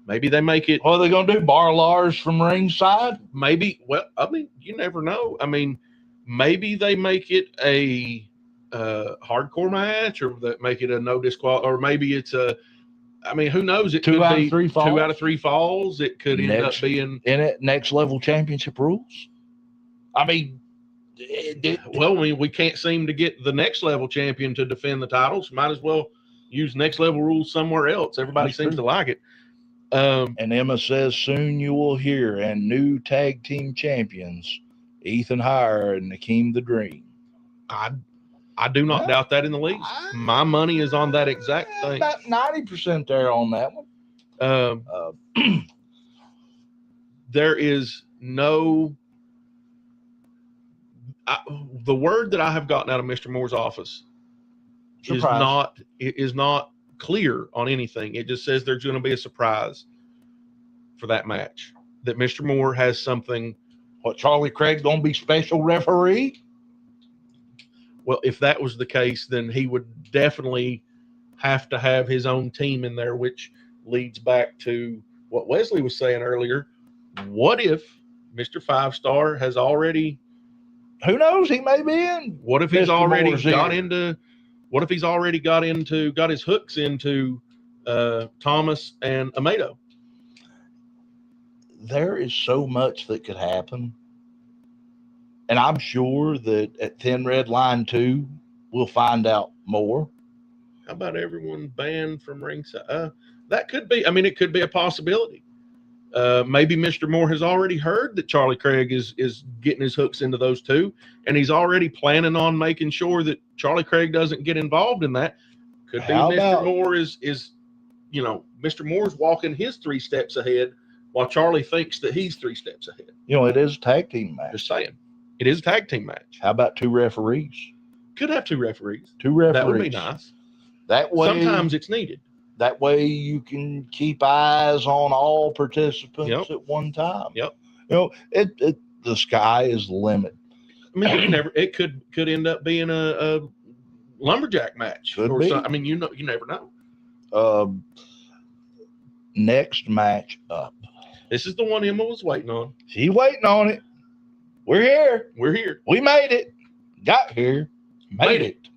Maybe they make it. What are they going to do? Bar Lars from ringside? Maybe. Well, I mean, you never know. I mean, maybe they make it a hardcore match, or that make it a no disqual, or maybe it's a. I mean, who knows? It Two could out of be three falls. 2 out of 3 falls. It could end up Next- being In it, next level championship rules. I mean, well. I mean, we can't seem to get the next level champion to defend the titles. Might as well use next level rules somewhere else. Everybody That's seems true. to like it. and Emma says soon you will hear, and new tag team champions, Ethan Hire and Nakeem the Dream. I do not doubt that in the least. My money is on that exact thing. About 90% there on that one. There is no. The word that I have gotten out of Mr. Moore's office Surprise. is not clear on anything. It just says there's going to be a surprise for that match. That Mr. Moore has something. What, Charlie Craig gonna be special referee? Well, if that was the case, then he would definitely have to have his own team in there, which leads back to what Wesley was saying earlier. What if Mr. Five Star has already? Who knows? He may be in. What if he's Mr. already Moore's got ear. into? What if he's already got his hooks into Thomas and Amato? There is so much that could happen. And I'm sure that at Thin Red Line 2, we'll find out more. How about everyone banned from ringside? That could be. I mean, it could be a possibility. Maybe Mr. Moore has already heard that Charlie Craig is getting his hooks into those two, and he's already planning on making sure that Charlie Craig doesn't get involved in that. Could be How Mr. about- Moore is Mr. Moore's walking his 3 steps ahead while Charlie thinks that he's 3 steps ahead. It is a tag team match. Just saying. It is a tag team match. How about 2 referees? Could have 2 referees. 2 referees. That would be nice. That way, Sometimes it's needed. That way you can keep eyes on all participants Yep. at one time. Yep. The sky is the limit. I mean, it could end up being a lumberjack match Could or be. something. I mean, you never know. Next match up. This is the one Emma was waiting on. She's waiting on it. We're here. We're here. We made it. Got here. Made it.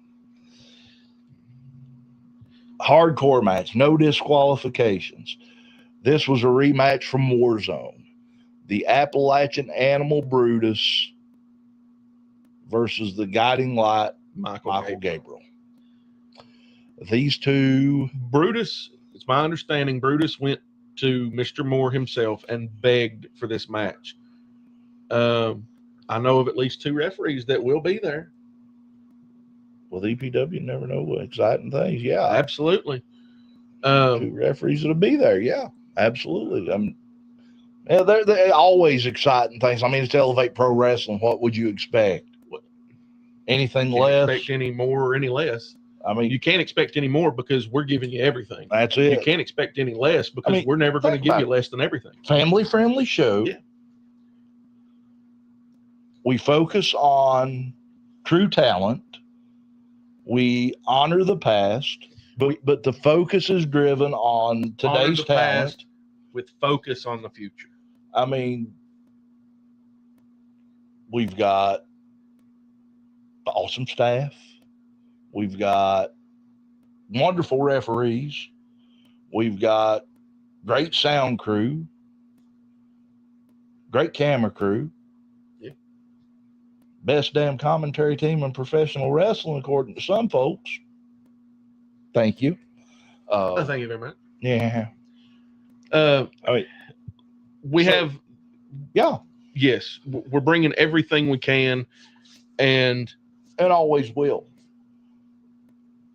Hardcore match. No disqualifications. This was a rematch from Warzone. The Appalachian Animal Brutus versus the Guiding Light Michael Gabriel. These two. Brutus, it's my understanding, Brutus went to Mr. Moore himself and begged for this match. I know of at least 2 referees that will be there. With EPW, never know what exciting things. Yeah, Absolutely. 2 referees that'll be there. Yeah, absolutely. They're always exciting things. I mean, it's Elevate Pro Wrestling. What would you expect? Anything Can't less? expect any more or any less. I mean, You can't expect any more because we're giving you everything. that's You it. can't expect any less because I mean, we're never going to think give about you less than everything. Family-friendly show. Yeah. We focus on true talent. We honor the past, but the focus is driven on Honor today's the talent. past with focus on the future. I mean, we've got awesome staff. We've got wonderful referees. We've got great sound crew, great camera crew. Yeah. Best damn commentary team in professional wrestling, according to some folks. Thank you. Thank you very much. Yeah. We So- have, Yeah. yes, we're bringing everything we can. And And always will.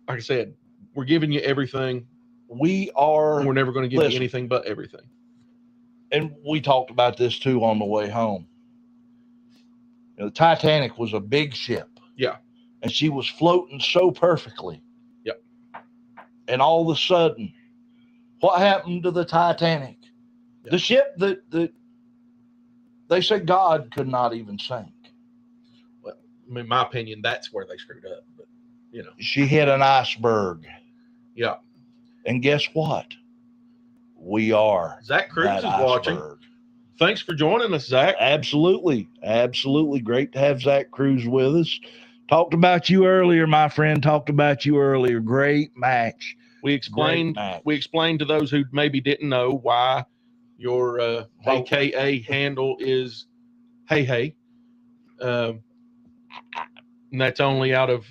like I said, we're giving you everything. We are, We're never going to give Listen. you anything but everything. and we talked about this too on the way home. The Titanic was a big ship. Yeah. And she was floating so perfectly. Yep. And all of a sudden, what happened to the Titanic? Yeah. The ship that they said God could not even sink. I mean, in my opinion, that's where they screwed up. But, She hit an iceberg. yeah. And guess what? We are Zach Cruz that is watching. iceberg. Thanks for joining us, Zach. Absolutely. Absolutely. Great to have Zach Cruz with us. Talked about you earlier, my friend. Talked about you earlier. Great match. We explained to those who maybe didn't know why your AKA handle is Hey. And that's only out of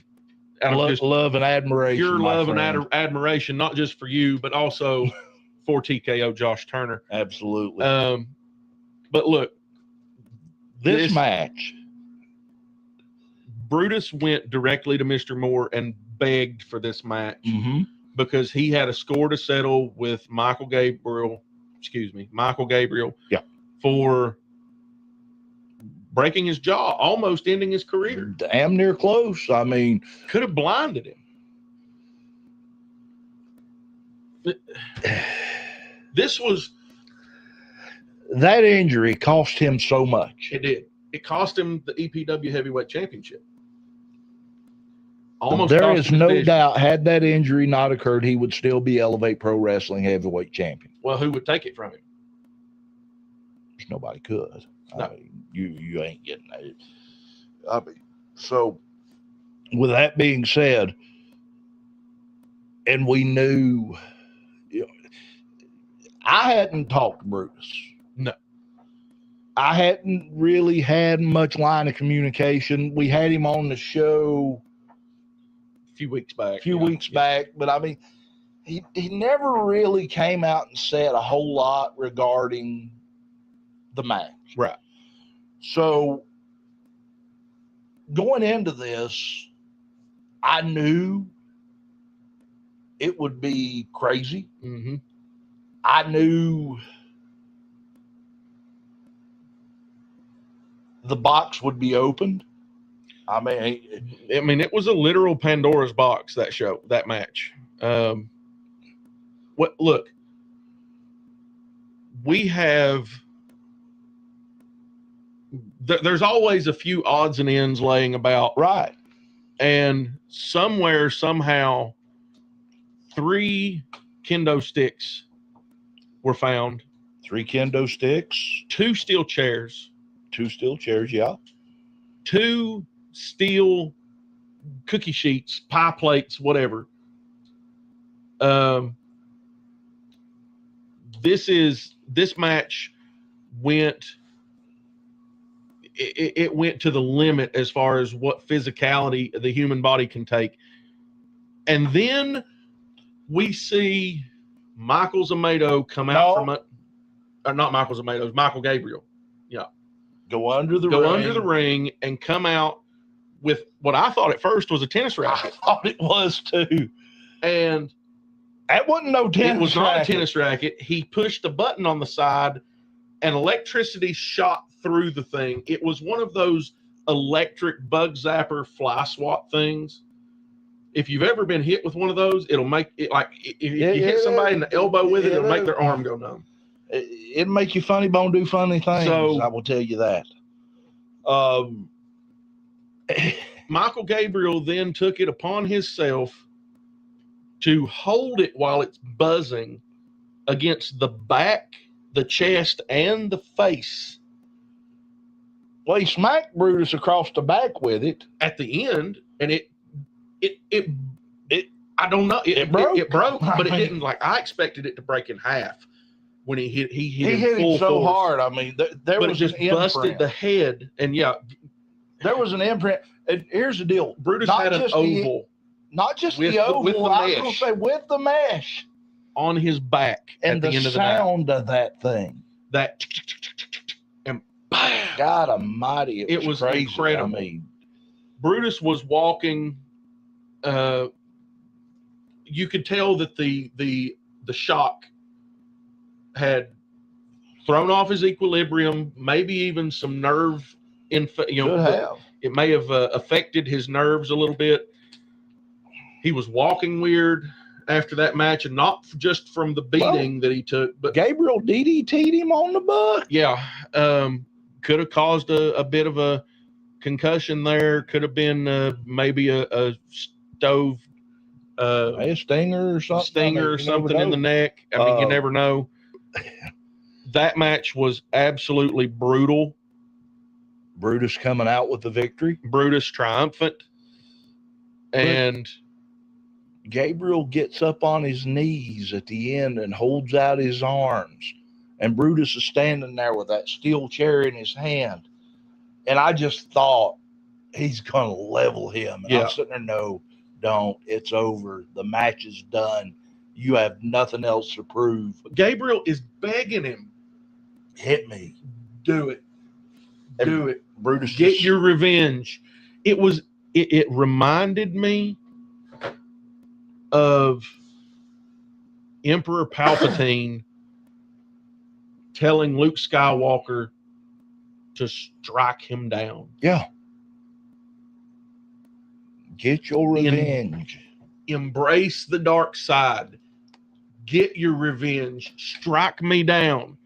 just love and admiration. Pure love and admiration, not just for you, but also for TKO Josh Turner. Absolutely. But look, this match, Brutus went directly to Mr. Moore and begged for this match because he had a score to settle with Michael Gabriel. Yeah. For breaking his jaw, almost ending his career. Damn near close. I mean, could have blinded him. That injury cost him so much. It did. It cost him the EPW Heavyweight Championship. There is no doubt, had that injury not occurred, he would still be Elevate Pro Wrestling Heavyweight Champion. Well, who would take it from him? Nobody could. No. I mean, you ain't getting that. I mean, so with that being said, and we knew, I hadn't talked to Brutus. No. I hadn't really had much line of communication. We had him on the show a few weeks back. But I mean, he never really came out and said a whole lot regarding the match. Right. So going into this, I knew it would be crazy. I knew the box would be opened. I mean, it was a literal Pandora's box, that match. Look, we have. There's always a few odds and ends laying about. Right. And somewhere, somehow, 3 kendo sticks were found. 3 kendo sticks. 2 steel chairs. 2 steel chairs, yeah. 2 steel cookie sheets, pie plates, whatever. This match went. It went to the limit as far as what physicality the human body can take. And then we see Michael Zamato come out from it. Not Michael Zamato, Michael Gabriel. Yeah. Go under the ring and come out with what I thought at first was a tennis racket. I thought it was too. And that wasn't no tennis racket. It was not a tennis racket. He pushed the button on the side and electricity shot through the thing. It was one of those electric bug zapper fly swat things. If you've ever been hit with one of those, it'll make it like if you hit somebody in the elbow with it, it'll make their arm go numb. It'll make you funny bone do funny things. So, I will tell you that. Michael Gabriel then took it upon himself to hold it while it's buzzing against the back, the chest, and the face. Well, he smacked Brutus across the back with it at the end, and it I don't know. It broke, but it didn't. Like, I expected it to break in half when he hit it so force. Hard. I mean, there was just busted the head, and there was an imprint. And here's the deal: Brutus had an oval, not just the oval. With the mesh. I was going to say with the mesh on his back, and at the end of the sound of that thing, that and bam! God Almighty, it was crazy. Incredible. I mean, Brutus was walking. You could tell that the shock had thrown off his equilibrium, maybe even some nerve it may have affected his nerves a little bit. He was walking weird after that match, and not just from the beating that he took, but Gabriel DDT'd him on the butt. Yeah. Could have caused a bit of a concussion there. Could have been maybe a stove, a stinger or something in the neck. I mean, you never know. That match was absolutely brutal. Brutus coming out with the victory. Brutus triumphant. And Gabriel gets up on his knees at the end and holds out his arms. And Brutus is standing there with that steel chair in his hand. And I just thought, he's going to level him. And I'm sitting there, no, don't. It's over. The match is done. You have nothing else to prove. Gabriel is begging him. Hit me. Do it. Do it. Brutus, get your revenge. It reminded me of Emperor Palpatine telling Luke Skywalker to strike him down. Yeah. Get your revenge. Embrace the dark side. Get your revenge. Strike me down.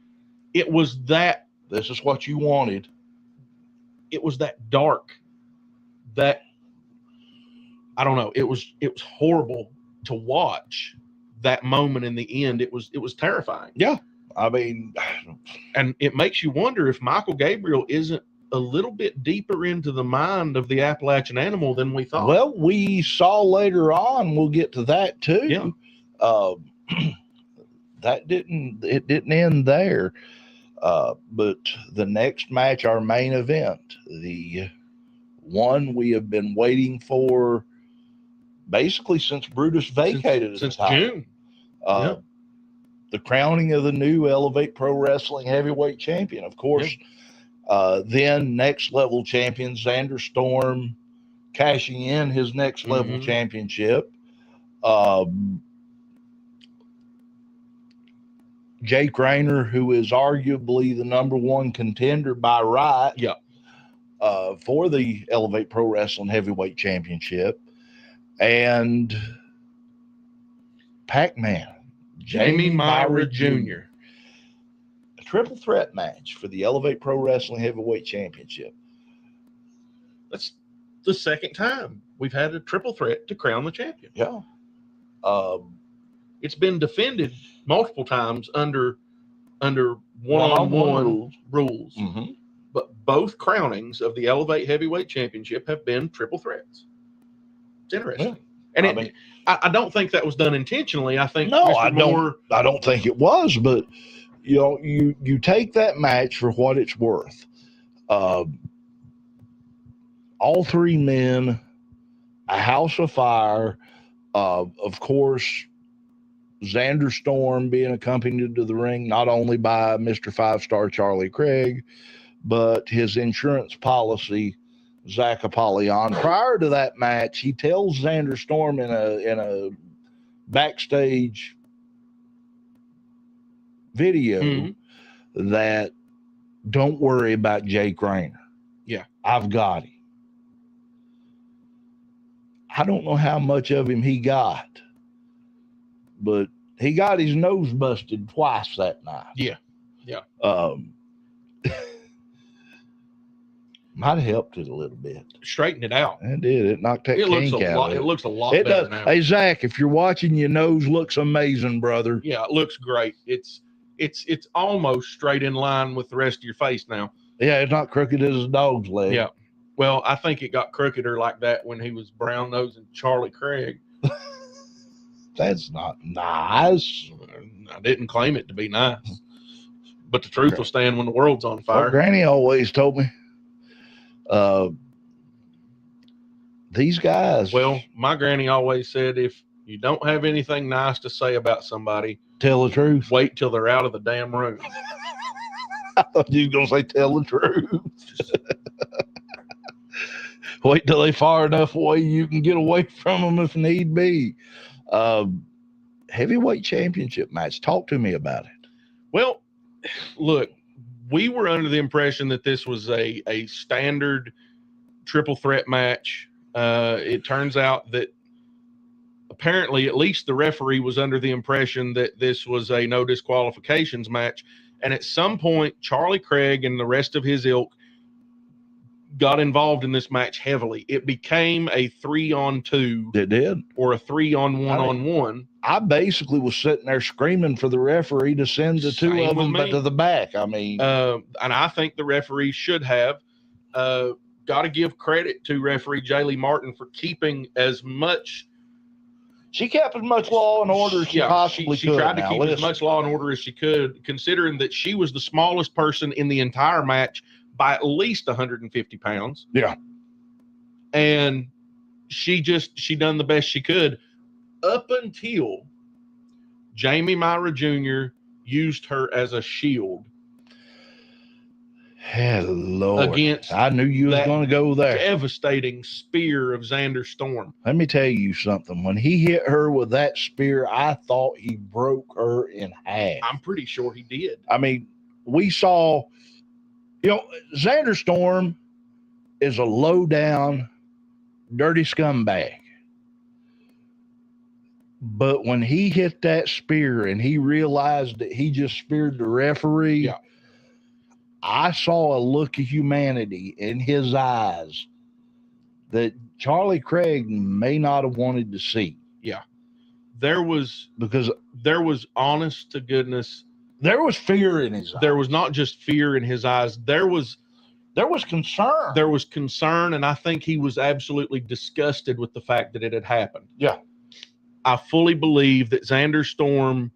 It was that. This is what you wanted. It was that dark. That, I don't know. It was horrible to watch that moment in the end. It was terrifying. Yeah. I mean, and it makes you wonder if Michael Gabriel isn't a little bit deeper into the mind of the Appalachian Animal than we thought. Well, we saw later on, we'll get to that too. Yeah. It didn't end there. But the next match, our main event, the one we have been waiting for basically since Brutus vacated since June. The crowning of the new Elevate Pro Wrestling heavyweight champion. Of course, then next level champion Xander Storm cashing in his next level championship. Jake Rayner, who is arguably the number one contender by right for the Elevate Pro Wrestling heavyweight championship. And Pac-Man, Jamie Myra Jr. A triple threat match for the Elevate Pro Wrestling heavyweight championship. That's the second time we've had a triple threat to crown the champion. Yeah. It's been defended multiple times under one-on-one rules. Mm-hmm. But both crownings of the Elevate Heavyweight Championship have been triple threats. It's interesting. Yeah. And I don't think that was done intentionally. I think I don't think it was, but you take that match for what it's worth. All three men, a house of fire, of course, Xander Storm being accompanied to the ring not only by Mr. 5-Star Charlie Craig, but his insurance policy, Zach Apollyon. Prior to that match, he tells Xander Storm in a backstage video that don't worry about Jake Rayner. Yeah. I've got him. I don't know how much of him he got, but he got his nose busted twice that night. Yeah. Yeah. Might have helped it a little bit. Straightened it out. It did. It knocked that kink out. It looks a lot it better does. now. Hey, Zach, if you're watching, your nose looks amazing, brother. Yeah, it looks great. It's almost straight in line with the rest of your face now. Yeah, it's not crooked as a dog's leg. Yeah. Well, I think it got crookeder like that when he was brown-nosing Charlie Craig. That's not nice. I didn't claim it to be nice. But the truth will stand when the world's on fire. Well, Granny always told me. These guys. Well, my granny always said, if you don't have anything nice to say about somebody, tell the truth. Wait till they're out of the damn room. I thought you were going to say tell the truth. Wait till they far enough away you can get away from them if need be. Heavyweight championship match. Talk to me about it. Well, look, we were under the impression that this was a standard triple threat match. It turns out that apparently at least the referee was under the impression that this was a no disqualifications match. And at some point, Charlie Craig and the rest of his ilk got involved in this match heavily. It became a 3-on-2. It did. Or a 3-on-1-on-1. I basically was sitting there screaming for the referee to send the two of them to the back. I mean, and I think the referee should have. got to give credit to referee Jaylee Martin for keeping as much. She kept as much law and order as she possibly she could. tried to Now, keep as much law and order as she could, considering that she was the smallest person in the entire match by at least 150 pounds. Yeah. And she done the best she could up until Jamie Myra Jr. used her as a shield. Hello. Against I knew you was going to go there. Devastating spear of Xander Storm. Let me tell you something. When he hit her with that spear, I thought he broke her in half. I'm pretty sure he did. I mean, we saw, Xander Storm is a low down, dirty scumbag. But when he hit that spear and he realized that he just speared the referee, I saw a look of humanity in his eyes that Charlie Craig may not have wanted to see. Yeah. There was honest to goodness. There was fear in his eyes. There was not just fear in his eyes. There was concern. There was concern, and I think he was absolutely disgusted with the fact that it had happened. Yeah. I fully believe that Xander Storm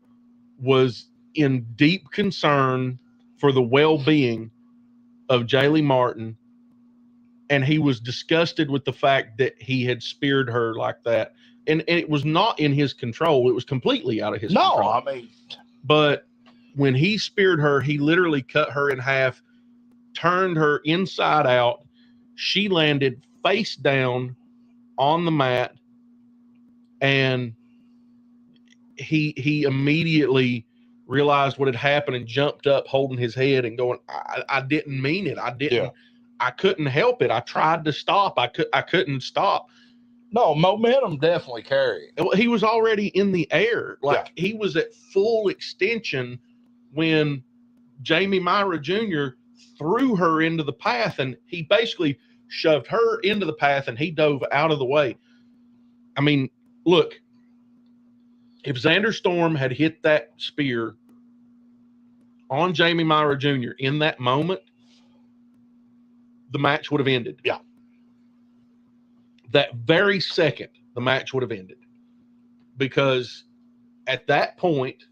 was in deep concern for the well-being of Jaylee Martin, and he was disgusted with the fact that he had speared her like that. And it was not in his control. It was completely out of his control. No, I mean. But when he speared her, he literally cut her in half, turned her inside out. She landed face down on the mat, and he immediately realized what had happened and jumped up holding his head and going, I didn't mean it. I couldn't help it. I tried to stop. I couldn't stop. No, momentum definitely carried. He was already in the air. He was at full extension when Jamie Myra Jr. threw her into the path, and he basically shoved her into the path and he dove out of the way. I mean, look, if Xander Storm had hit that spear on Jamie Myra Jr. in that moment, the match would have ended. Yeah. That very second, the match would have ended. Because at that point,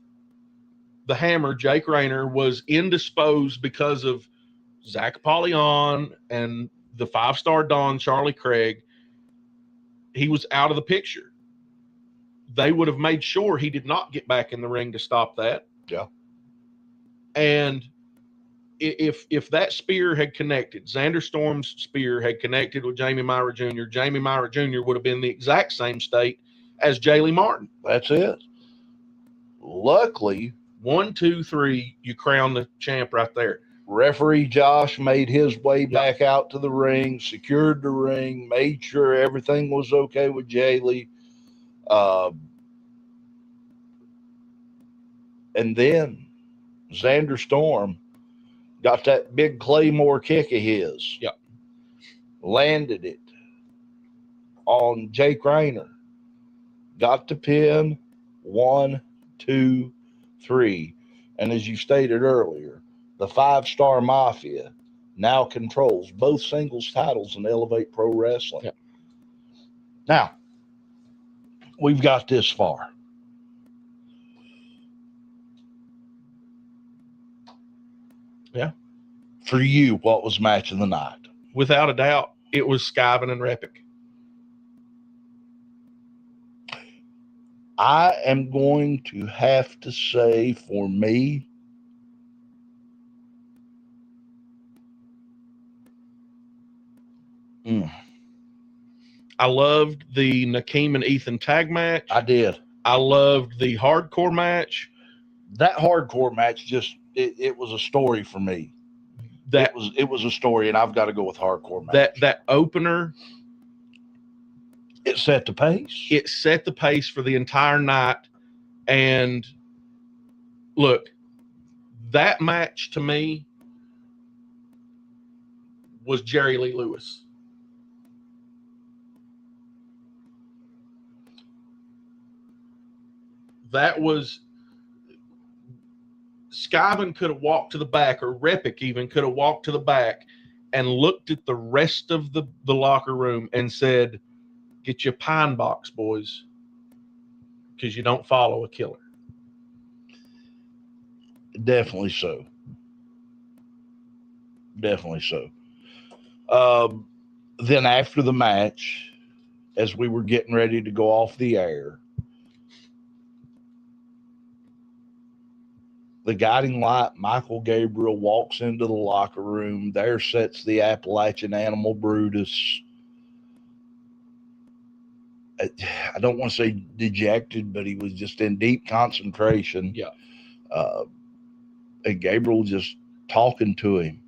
the Hammer, Jake Rayner, was indisposed because of Zach Apollyon and the 5-star Don, Charlie Craig. He was out of the picture. They would have made sure he did not get back in the ring to stop that. Yeah. And if that spear had connected, Xander Storm's spear had connected with Jamie Myra Jr., Jamie Myra Jr. would have been the exact same state as Jaylee Martin. That's it. Luckily, 1, 2, 3, you crown the champ right there. Referee Josh made his way back out to the ring, secured the ring, made sure everything was okay with Jaylee. And then Xander Storm got that big Claymore kick of his. Yep. Landed it on Jake Rayner. Got the pin. 1, 2, 3. And as you stated earlier, the 5-star Mafia now controls both singles titles in Elevate Pro Wrestling. Yep. Now, we've got this far. Yeah. For you, what was match of the night? Without a doubt, it was Skyven and Repic. I am going to have to say, for me, I loved the Nakeem and Ethan tag match. I did. I loved the hardcore match. That hardcore match just it was a story for me. It was a story, and I've got to go with hardcore match. That opener, it set the pace. It set the pace for the entire night. And look, that match to me was Jerry Lee Lewis. That was Skyven could have walked to the back, or Repic even could have walked to the back and looked at the rest of the locker room and said, "Get your pine box, boys, because you don't follow a killer." Definitely so. Definitely so. Then after the match, as we were getting ready to go off the air, the guiding light, Michael Gabriel, walks into the locker room. There sits the Appalachian animal Brutus. I don't want to say dejected, but he was just in deep concentration. Yeah. And Gabriel just talking to him.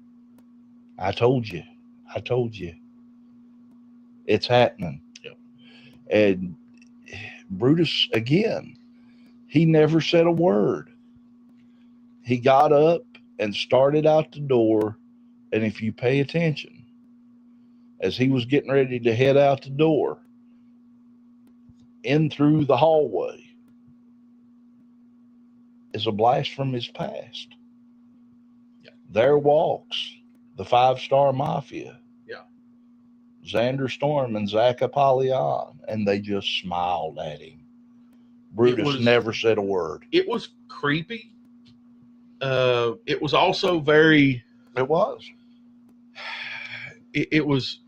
I told you. It's happening. Yep. And Brutus, again, he never said a word. He got up and started out the door. And if you pay attention, as he was getting ready to head out the door, in through the hallway is a blast from his past. Yeah. There walks the 5-Star Mafia. Yeah. Xander Storm and Zach Apollyon, and they just smiled at him. Brutus never said a word. It was creepy. It was also very. It was. It was.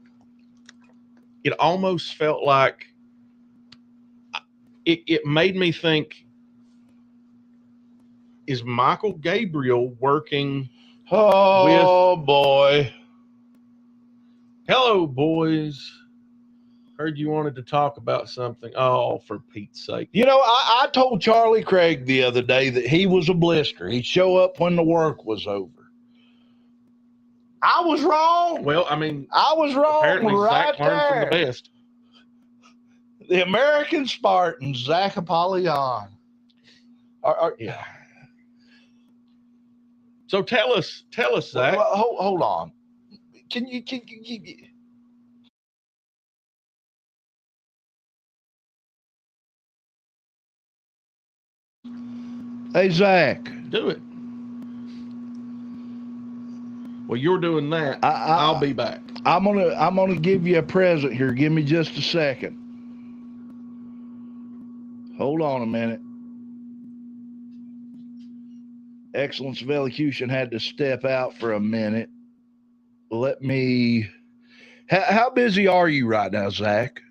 It almost felt like. It made me think. Is Michael Gabriel working? Oh boy! Hello, boys. Heard you wanted to talk about something. Oh, for Pete's sake. You know, I told Charlie Craig the other day that he was a blister. He'd show up when the work was over. I was wrong. Well, I mean, I was wrong. Apparently, right Zach learned from the there. best. The American Spartan, Zach Apollyon. Yeah. So tell us, Zach. Well, hold on. Can you? Hey, Zach. Do it. Well, you're doing that. I'll be back. I'm gonna give you a present here. Give me just a second. Hold on a minute. Excellence of Elocution had to step out for a minute. Let me. How busy are you right now, Zach?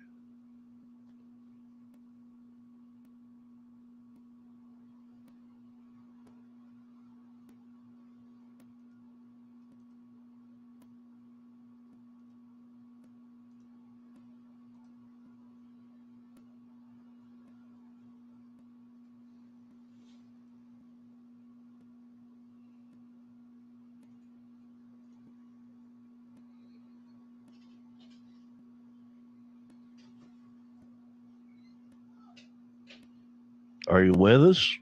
Are you with us?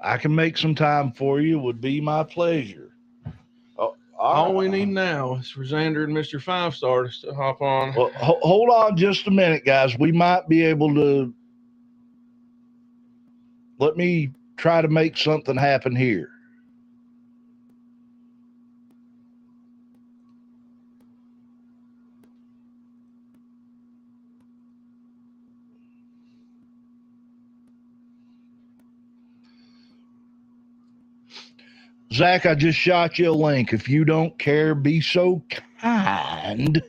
I can make some time for you. It would be my pleasure. Oh, all we need now is for Xander and Mr. 5-Star to hop on. Well, hold on just a minute, guys. We might be able to. Let me try to make something happen here. Zach, I just shot you a link. If you don't care, be so kind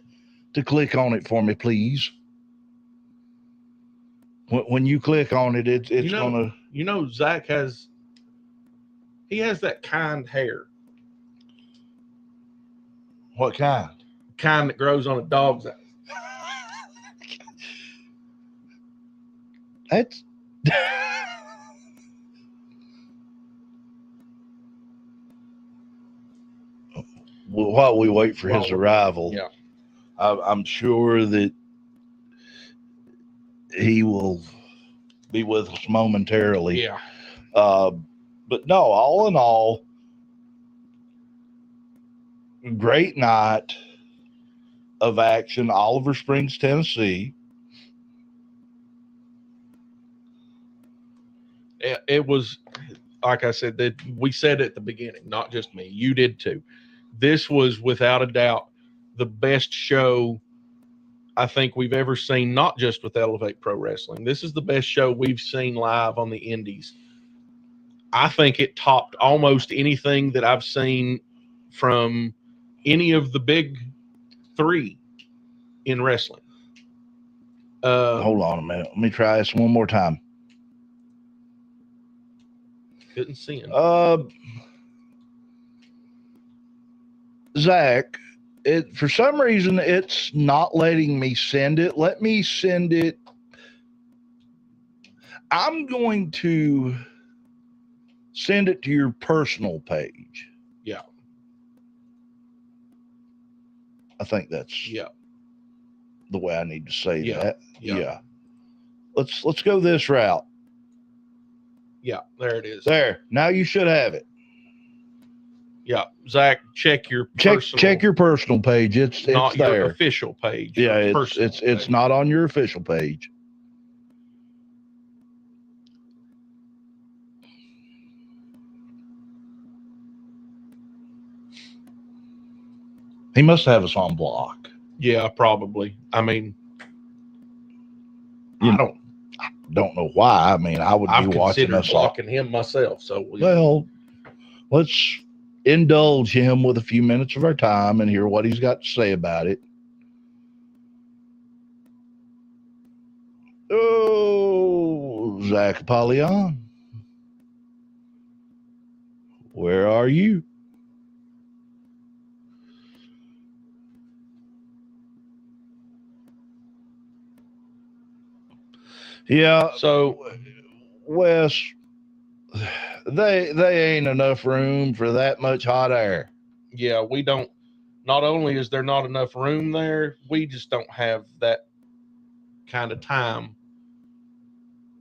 to click on it for me, please. When you click on it, it's gonna. You know, Zach has that kind hair. What kind? Kind that grows on a dog's ass. That's. Well, while we wait for his arrival, yeah, I'm sure that he will be with us momentarily. Yeah. But no, all in all, great night of action, Oliver Springs, Tennessee. It was like I said, that we said at the beginning, not just me, you did too. This was without a doubt the best show I think we've ever seen, not just with Elevate Pro Wrestling. This is the best show we've seen live on the indies. I think it topped almost anything that I've seen from any of the big three in wrestling. Hold on a minute. Let me try this one more time. Couldn't see him. Zach, for some reason it's not letting me send it. Let me send it. I'm going to send it to your personal page. Yeah. I think that's the way I need to say that. Yeah. Let's go this route. Yeah, there it is. There. Now you should have it. Yeah, Zach, check your personal page. It's not there. Your official page. Yeah, it's not on your official page. He must have us on block. Yeah, probably. I mean, I don't know why. I mean, I would be watching us blocking him myself. So well, let's indulge him with a few minutes of our time and hear what he's got to say about it. Oh, Zach Apollyon, where are you? Yeah. So, Wes, they ain't enough room for that much hot air. Yeah, we don't. Not only is there not enough room there, we just don't have that kind of time.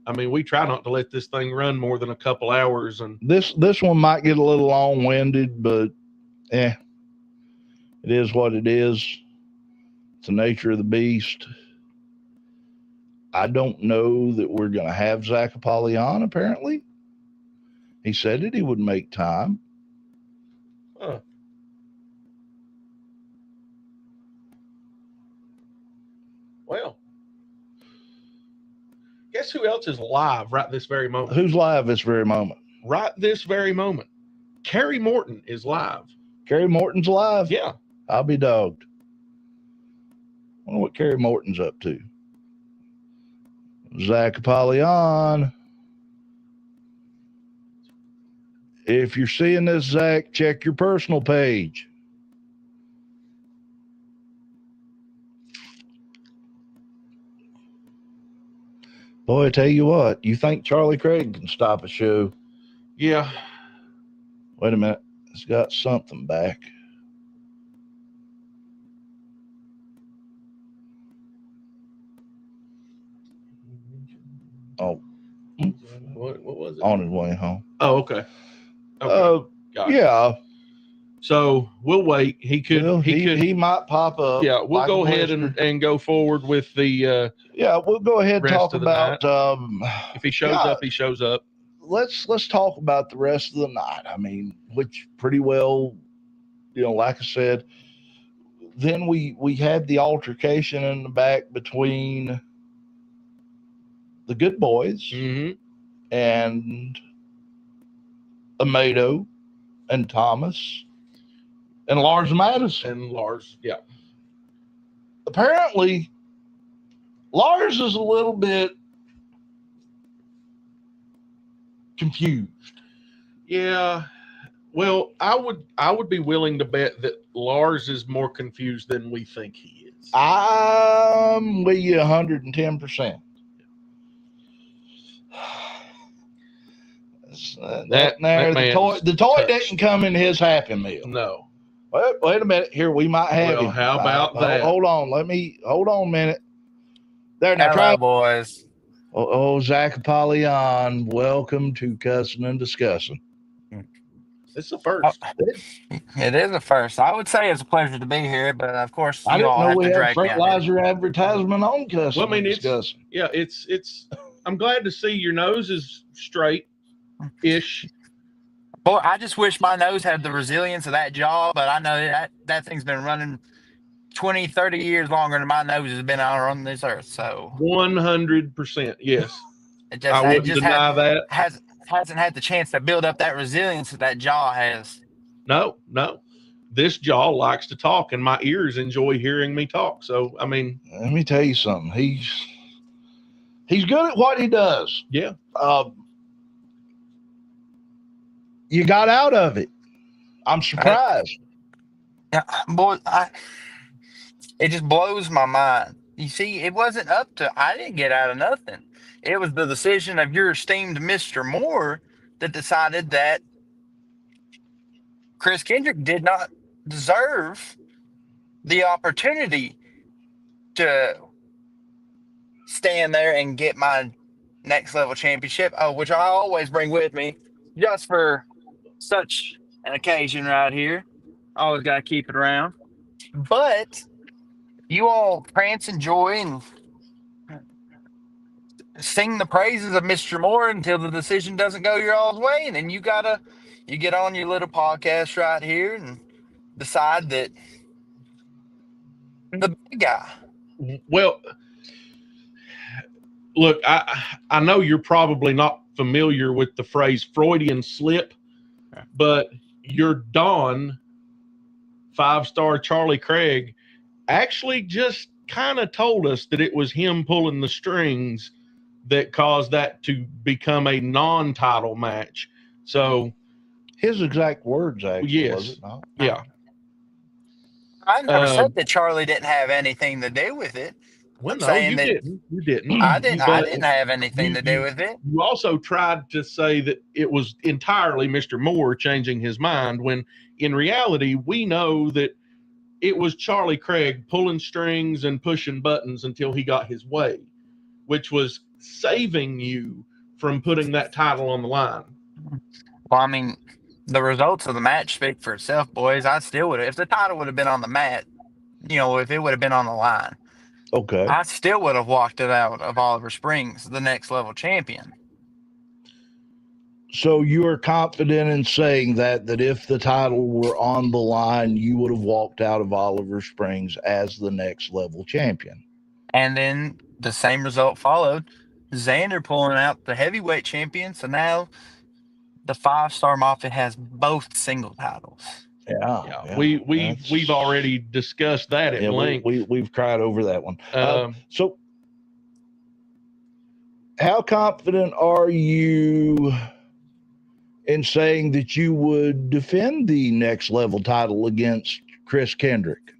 I mean, we try not to let this thing run more than a couple hours, and this one might get a little long-winded, but it is what it is. It's the nature of the beast. I don't know that we're going to have Zach Apollyon, apparently. He said that he would make time. Huh. Well, guess who else is live right this very moment? Who's live this very moment? Right this very moment. Kerry Morton is live. Kerry Morton's live? Yeah. I'll be dogged. I wonder what Kerry Morton's up to. Zach Apollyon. If you're seeing this, Zach, check your personal page. Boy, I tell you what, you think Charlie Craig can stop a show? Yeah. Wait a minute. It's got something back. Oh. What was it? On his way home. Oh, okay. Yeah. So we'll wait. He might pop up. Yeah, we'll go ahead and go forward with the we'll go ahead and talk about if he shows up, he shows up. Let's talk about the rest of the night. I mean, which pretty well, like I said, then we had the altercation in the back between the Good Boys and Amado and Thomas and Lars Madison. And Lars, yeah. Apparently, Lars is a little bit confused. Yeah. Well, I would be willing to bet that Lars is more confused than we think he is. I'm with you 110%. The toy didn't come in his Happy Meal. No. Well, wait a minute. Here, we might have him. How about that? Hold on. Hold on a minute. There, now try, boys. Zach Apollyon, welcome to Cussin Discussin. It's the first. It is the first. I would say it's a pleasure to be here, but of course, I didn't know we had fertilizer Mm-hmm. advertisement on Cussin. Well, I mean, Discussin. it's. I'm glad to see your nose is straight-ish. Boy, I just wish my nose had the resilience of that jaw, but I know that thing's been running 20, 30 years longer than my nose has been out on this earth. So 100%. Yes. it I just it wouldn't just deny that. hasn't had the chance to build up that resilience that that jaw has. No, no. This jaw likes to talk, and my ears enjoy hearing me talk. So, I mean, Let me tell you something. He's good at what he does. yeah. You got out of it. I'm surprised. Yeah, boy, it just blows my mind. You see, it wasn't up to I didn't get out of nothing. It was the decision of your esteemed Mr. Moore that decided that Chris Kendrick did not deserve the opportunity to stand there and get my next level championship, which I always bring with me just for such an occasion right here. Always got to keep it around. But you all prance and joy and sing the praises of Mr. Moore until the decision doesn't go your all's way, and then you get on your little podcast right here and decide that I'm the big guy. Well, look, I know you're probably not familiar with the phrase Freudian slip, but your Don, 5-star Charlie Craig, actually just kind of told us that it was him pulling the strings that caused that to become a non-title match. So His exact words, actually, yes, was it not? Yeah. I never said that Charlie didn't have anything to do with it. Well, I'm no, saying you that didn't. You didn't. I didn't have anything to do you, with it. you also tried to say that it was entirely Mr. Moore changing his mind, when in reality, we know that it was Charlie Craig pulling strings and pushing buttons until he got his way, which was saving you from putting that title on the line. Well, I mean, the results of the match speak for itself, boys. I still would have, if the title would have been on the mat, if it would have been on the line, Okay. I still would have walked it out of Oliver Springs, the next level champion. So you are confident in saying that if the title were on the line, you would have walked out of Oliver Springs as the next level champion. And then the same result followed. Xander pulling out the heavyweight champion. So now the 5-star Mafia has both single titles. Yeah. We've already discussed that at length. We've cried over that one. So how confident are you in saying that you would defend the next level title against Chris Kendrick?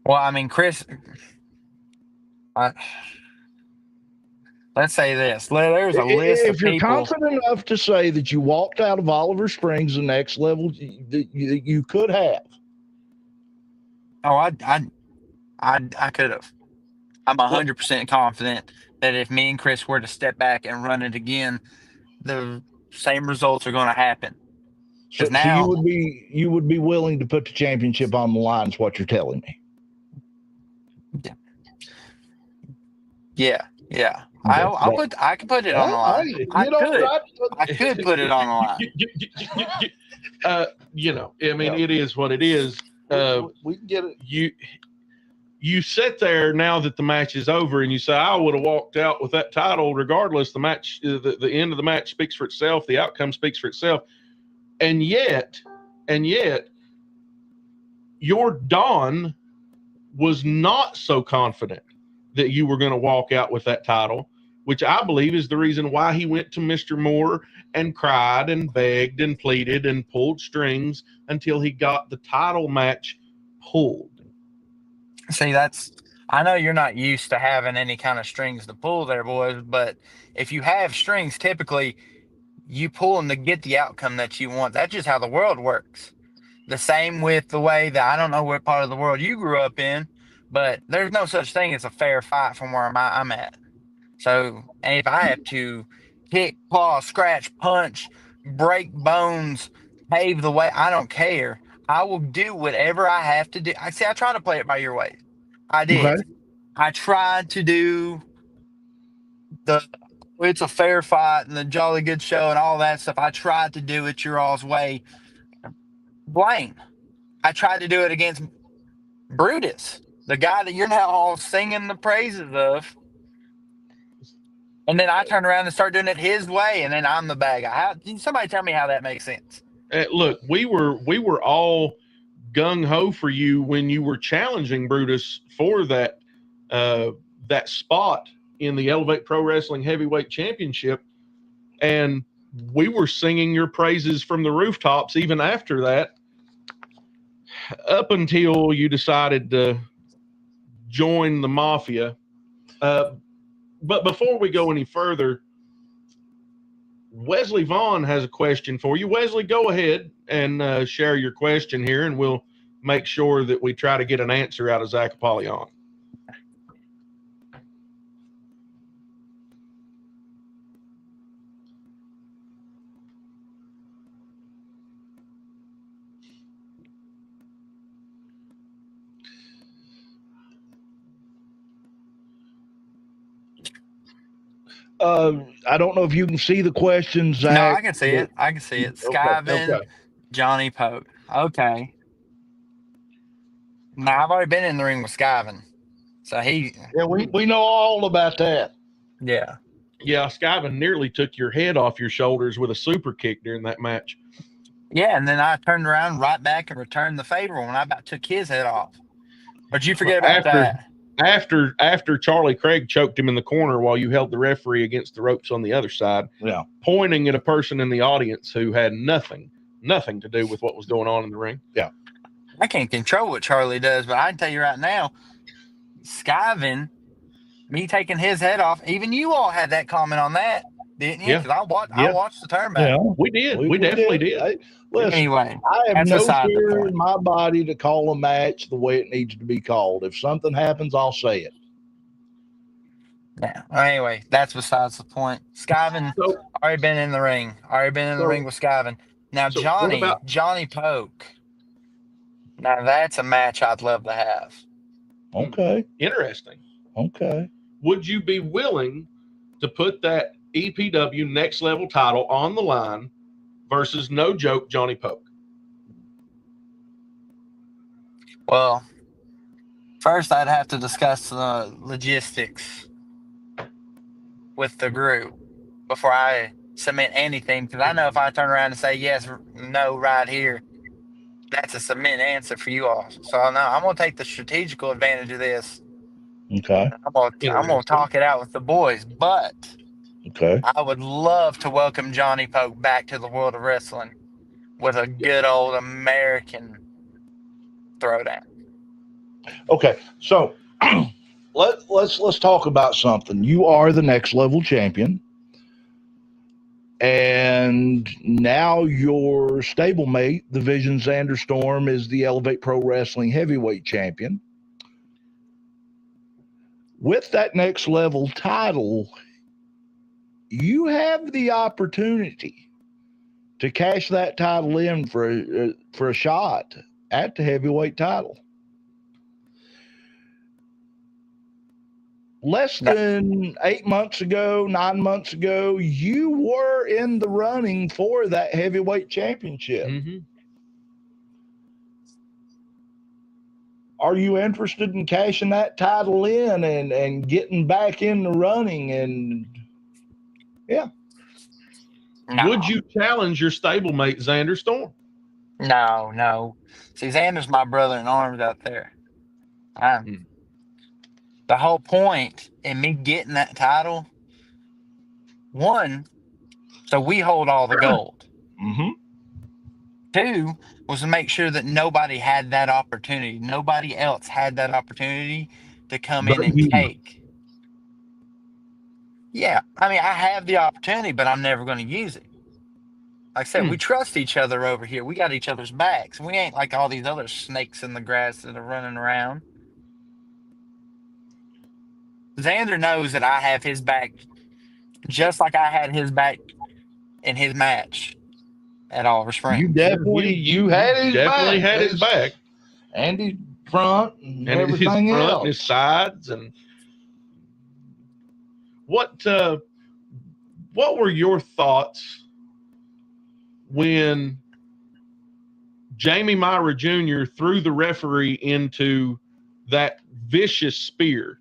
Well, I mean, Chris, let's say this. There's a list of people. If you're confident enough to say that you walked out of Oliver Springs the next level, you could have. Oh, I could have. I'm 100% confident that if me and Chris were to step back and run it again, the same results are going to happen. So you would be willing to put the championship on the line, is what you're telling me. Yeah. I could put it on the line. I could put it on the line. It is what it is. We get it. You sit there now that the match is over and you say, I would have walked out with that title regardless. The match, the end of the match speaks for itself. The outcome speaks for itself. And yet, your Don was not so confident that you were going to walk out with that title, which I believe is the reason why he went to Mr. Moore and cried and begged and pleaded and pulled strings until he got the title match pulled. See, I know you're not used to having any kind of strings to pull there, boys, but if you have strings, typically you pull them to get the outcome that you want. That's just how the world works. The same with the way that, I don't know what part of the world you grew up in, but there's no such thing as a fair fight from where I'm at. So if I have to kick, claw, scratch, punch, break bones, pave the way, I don't care. I will do whatever I have to do. I try to play it by your way. I did. Okay. I tried to do the it's a fair fight and a jolly good show and all that stuff. I tried to do it your all's way. Blaine, I tried to do it against Brutus, the guy that you're now all singing the praises of. And then I turn around and start doing it his way, and then I'm the bad guy. Can somebody tell me how that makes sense? Look, we were all gung ho for you when you were challenging Brutus for that that spot in the Elevate Pro Wrestling Heavyweight Championship, and we were singing your praises from the rooftops even after that, up until you decided to join the mafia. But before we go any further, Wesley Vaughn has a question for you. Wesley, go ahead and share your question here, and we'll make sure that we try to get an answer out of Zach Apollyon. I don't know if you can see the question, Zach. No, I can see it. I can see it. Skyvin, Okay. Johnny Pope. Okay. Now, I've already been in the ring with Skyvin. So Yeah, we know all about that. Yeah. Yeah, Skyvin nearly took your head off your shoulders with a super kick during that match. Yeah, and then I turned around right back and returned the favor when I about took his head off. But you forget about that. After Charlie Craig choked him in the corner while you held the referee against the ropes on the other side, Yeah. pointing at a person in the audience who had nothing to do with what was going on in the ring. Yeah. I can't control what Charlie does, but I can tell you right now, Skyvin, me taking his head off, even you all had that comment on that, didn't you? Yeah. Because I watched the turn back. We did. We definitely did. Listen, Anyway, I have that's no beside the fear point. in my body to call a match the way it needs to be called. If something happens, I'll say it. Yeah. Anyway, that's besides the point. Skyvin So, already been in the ring. Already been in the ring with Skyvin. Now so what about- Johnny Poke. Now that's a match I'd love to have. Okay. interesting. Okay. Would you be willing to put that EPW next level title on the line versus no joke Johnny Poke? Well, first I'd have to discuss the logistics with the group before I submit anything, because I know if I turn around and say yes, no, right here, that's a submit answer for you all. So no, I'm gonna take the strategical advantage of this. Okay. I'm gonna talk it out with the boys, but Okay. I would love to welcome Johnny Poke back to the world of wrestling with a good old American throwdown. Okay. So let's talk about something. You are the next level champion. And now your stablemate, the Vision Xander Storm, is the Elevate Pro Wrestling Heavyweight Champion. With that next level title, you have the opportunity to cash that title in for a shot at the heavyweight title. Less than 8 months ago, 9 months ago, you were in the running for that heavyweight championship. Mm-hmm. Are you interested in cashing that title in and getting back in the running? And yeah. No. Would you challenge your stablemate Xander Storm? No. See, Xander's my brother in arms out there. The whole point in me getting that title, one, so we hold all the gold. Mm-hmm. Two, was to make sure that nobody had that opportunity. Nobody else had that opportunity to come in and take. Yeah, I mean, I have the opportunity, but I'm never going to use it. Like I said, we trust each other over here. We got each other's backs. We ain't like all these other snakes in the grass that are running around. Xander knows that I have his back just like I had his back in his match at Oliver Springs. You definitely had his definitely back. had his back. And his front and everything his front else. and his sides. And what what were your thoughts when Jamie Myra Jr. threw the referee into that vicious spear?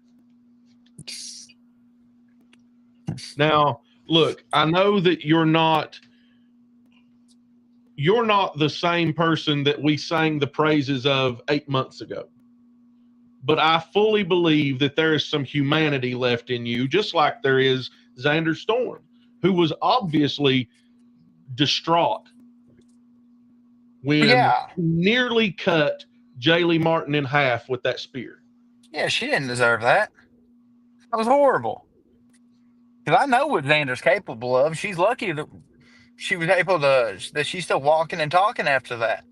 Now, look, I know that you're not the same person that we sang the praises of 8 months ago. But I fully believe that there is some humanity left in you, just like there is Xander Storm, who was obviously distraught when Yeah. he nearly cut Jaylee Martin in half with that spear. Yeah, she didn't deserve that. That was horrible. Because I know what Xander's capable of. She's lucky that she was able to, that she's still walking and talking after that.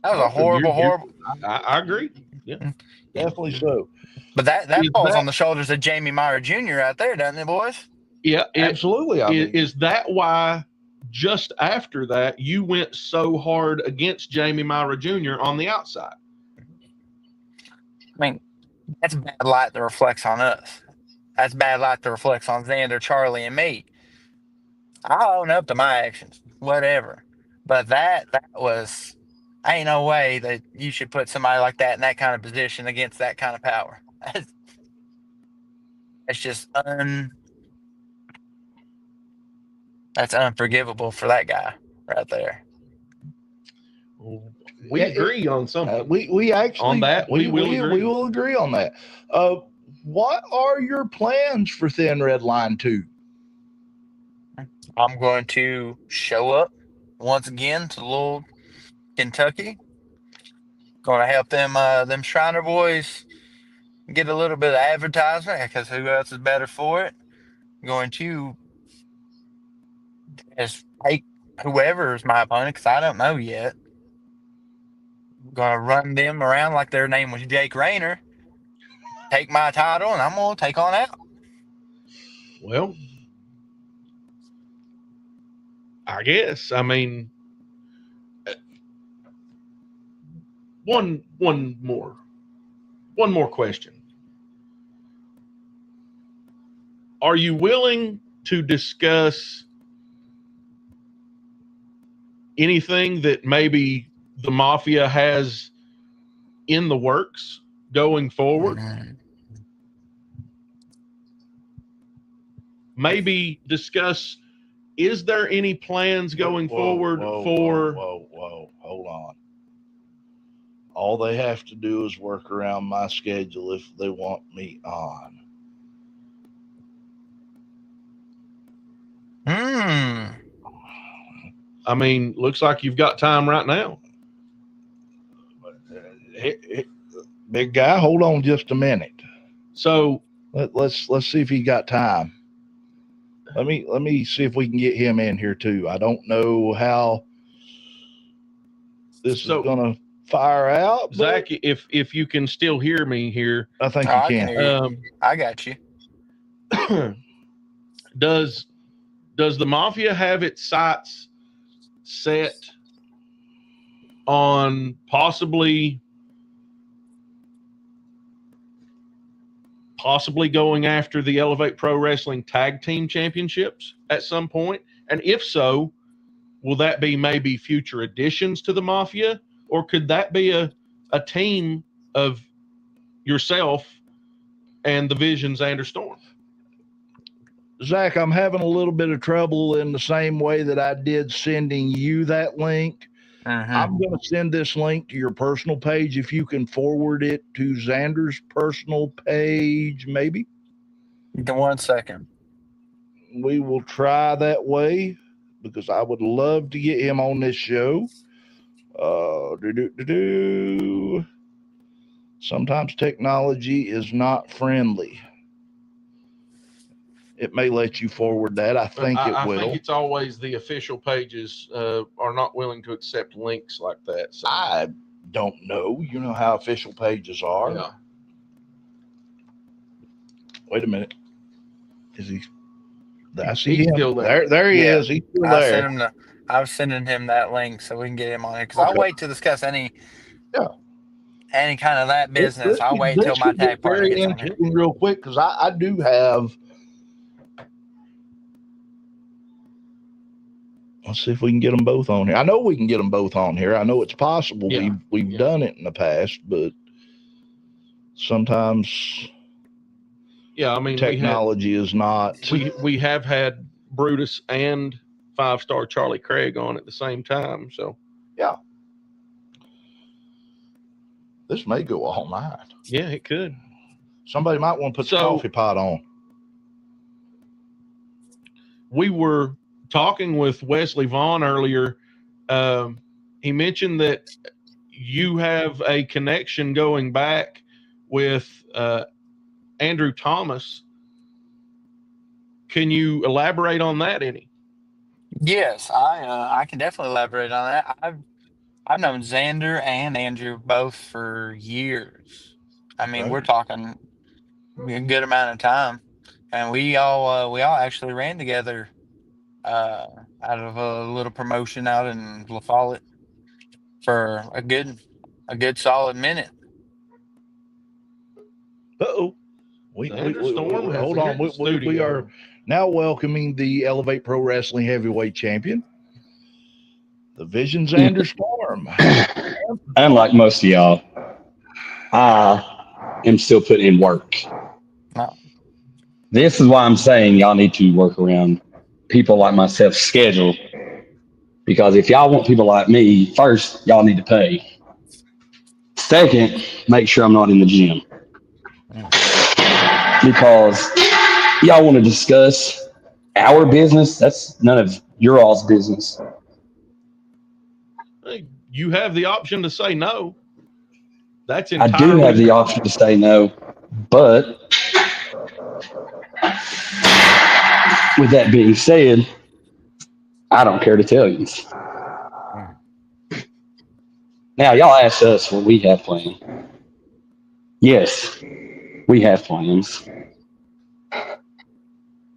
That was a horrible. I agree. Yeah, Definitely so. But that Is falls that- on the shoulders of Jamie Myra Jr. right there, doesn't it, boys? yeah. Absolutely. Is that why just after that you went so hard against Jamie Myra Jr. on the outside? I mean, that's bad light that reflects on us. That's bad light that reflects on Xander, Charlie, and me. I'll own up to my actions, whatever. But that was, ain't no way that you should put somebody like that in that kind of position against that kind of power. It's just that's unforgivable for that guy right there. We agree on something. We actually On that, we will agree. We will agree on that. What are your plans for Thin Red Line 2? I'm going to show up once again to little Kentucky. Going to help them Shriner boys get a little bit of advertisement because who else is better for it? Going to just take whoever is my opponent because I don't know yet. Going to run them around like their name was Jake Rayner. Take my title and I'm going to take on out. Well, I guess. I mean, one more question. Are you willing to discuss anything that maybe the Mafia has in the works going forward? Mm-hmm. Maybe discuss, is there any plans going forward for... Whoa, hold on. All they have to do is work around my schedule if they want me on. I mean, looks like you've got time right now. Big guy, hold on just a minute. So let's see if he got time. Let me see if we can get him in here too. I don't know how this is gonna fire out. Zach, if you can still hear me here, I think you I can. hear you. I got you. Does the Mafia have its sights set on possibly going after the Elevate Pro Wrestling Tag Team Championships at some point? And if so, will that be maybe future additions to the Mafia? Or could that be a team of yourself and the Vision Xander Storm? Zach, I'm having a little bit of trouble in the same way that I did sending you that link. I'm going to send this link to your personal page. If you can forward it to Xander's personal page, maybe. 1 second. We will try that way because I would love to get him on this show. Sometimes technology is not friendly. It may let you forward that. I think it will. I think it's always the official pages are not willing to accept links like that. So. I don't know. You know how official pages are. Yeah. Wait a minute. Is he? I see him. Still there. There he is. He's still there. I was sending him that link so we can get him on here because I'll wait to discuss any kind of that business. I'll wait until my tag partner gets on here. Real quick, because I do have Let's see if we can get them both on here. I know we can get them both on here. I know it's possible. Yeah. We've done it in the past, but sometimes Yeah, I mean, technology is not. we have had Brutus and 5-star Charlie Craig on at the same time. So Yeah. This may go all night. yeah, it could. Somebody might want to put the coffee pot on. We were talking with Wesley Vaughn earlier. He mentioned that you have a connection going back with Andrew Thomas. Can you elaborate on that any? Yes, I can definitely elaborate on that. I've known Xander and Andrew both for years. I mean, Okay. we're talking a good amount of time, and we all actually ran together out of a little promotion out in La Follette for a good solid minute. Uh-oh. Hold on. We are now welcoming the Elevate Pro Wrestling Heavyweight Champion, the Vision Xander Storm. Unlike most of y'all, I am still putting in work. No. This is why I'm saying y'all need to work around people like myself's schedule. Because if y'all want people like me, first, y'all need to pay. Second, make sure I'm not in the gym. Because y'all want to discuss our business, that's none of your all's business. You have the option to say no. That's I do have the option to say no, but with that being said, I don't care to tell you. Now, y'all ask us what we have planned. Yes, we have plans.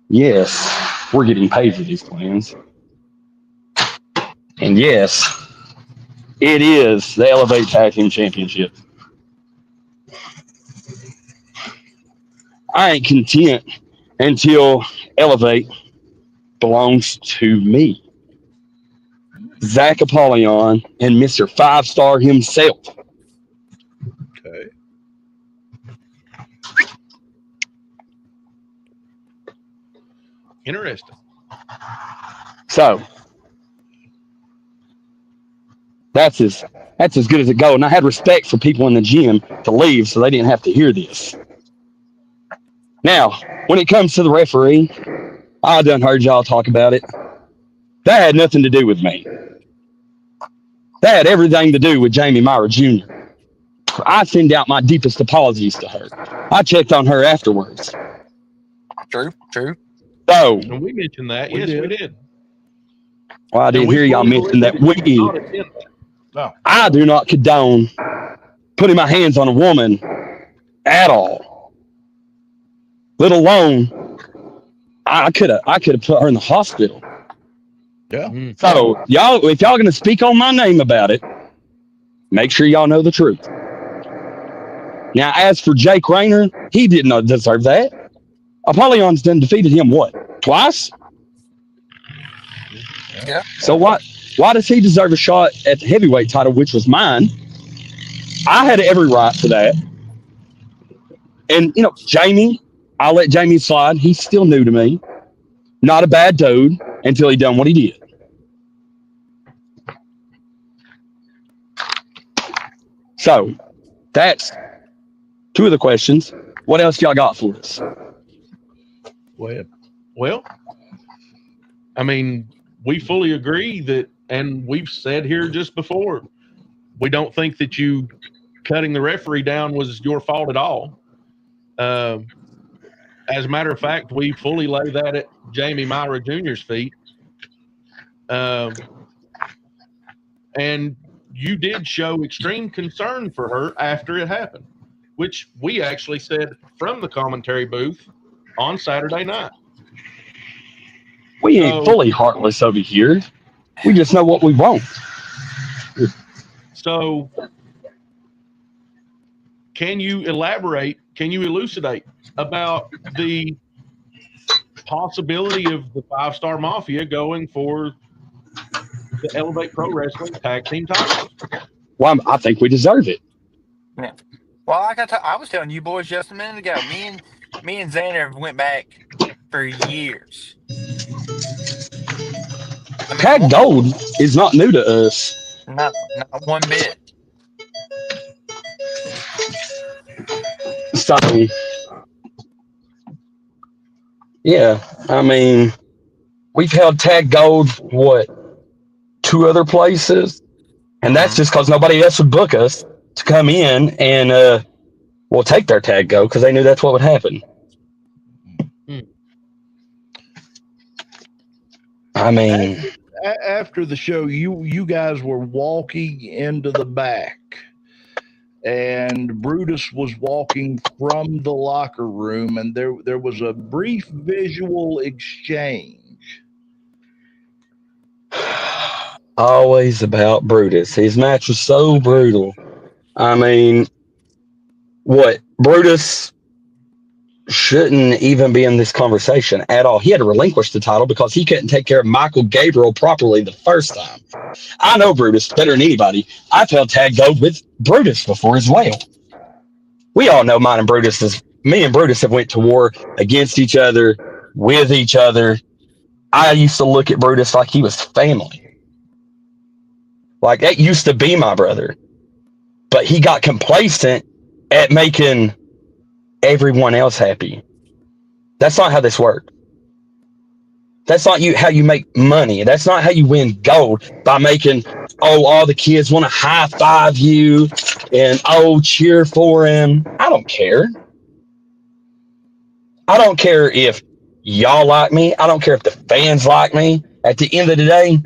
Yes, we're getting paid for these plans. And yes, it is the Elevate Tag Team Championship. I ain't content until Elevate belongs to me. Zach Apollyon and Mr. 5-star himself. Okay. Interesting. So that's as good as it goes. And I had respect for people in the gym to leave so they didn't have to hear this. Now, when it comes to the referee, I done heard y'all talk about it. That had nothing to do with me. That had everything to do with Jamie Myra Jr. I send out my deepest apologies to her. I checked on her afterwards. True. So, And we mentioned that. We We did. did. well, I didn't hear y'all mention that we. No. I do not condone putting my hands on a woman at all. Let alone, I could have put her in the hospital. Yeah. So y'all, if y'all gonna speak on my name about it, make sure y'all know the truth. Now, as for Jake Rayner, he did not deserve that. Apollon's done defeated him what? Twice? Yeah. So why does he deserve a shot at the heavyweight title, which was mine? I had every right to that. And Jamie, I'll let Jamie slide. He's still new to me. Not a bad dude until he done what he did. So that's two of the questions. What else y'all got for us? Well, I mean, we fully agree that, and we've said here just before, we don't think that you cutting the referee down was your fault at all. As a matter of fact, we fully lay that at Jamie Myra Jr.'s feet. And you did show extreme concern for her after it happened, which we actually said from the commentary booth on Saturday night. We ain't fully heartless over here. We just know what we want. So can you elaborate, can you elucidate about the possibility of the 5-star Mafia going for the Elevate Pro Wrestling Tag Team titles. Well, I think we deserve it. Yeah. Well, like I was telling you boys just a minute ago, me and Xander went back for years. I mean, Tag gold is not new to us. not one bit. So, yeah, I mean, we've held tag gold, what, 2 other places? And that's just because nobody else would book us to come in and, we'll take their tag gold because they knew that's what would happen. I mean, after the show, you guys were walking into the back, and Brutus was walking from the locker room, and there was a brief visual exchange. always about Brutus. His match was so brutal. I mean, what, Brutus shouldn't even be in this conversation at all. He had to relinquish the title because he couldn't take care of Michael Gabriel properly the first time. I know Brutus better than anybody. I've held tag gold with Brutus before as well. We all know me and Brutus have went to war against each other, with each other. I used to look at Brutus like he was family. Like, that used to be my brother. But he got complacent at making everyone else happy. That's not how this works. That's not how you make money. That's not how you win gold, by making, all the kids want to high five you and cheer for him. I don't care. I don't care if y'all like me. I don't care if the fans like me. At the end of the day,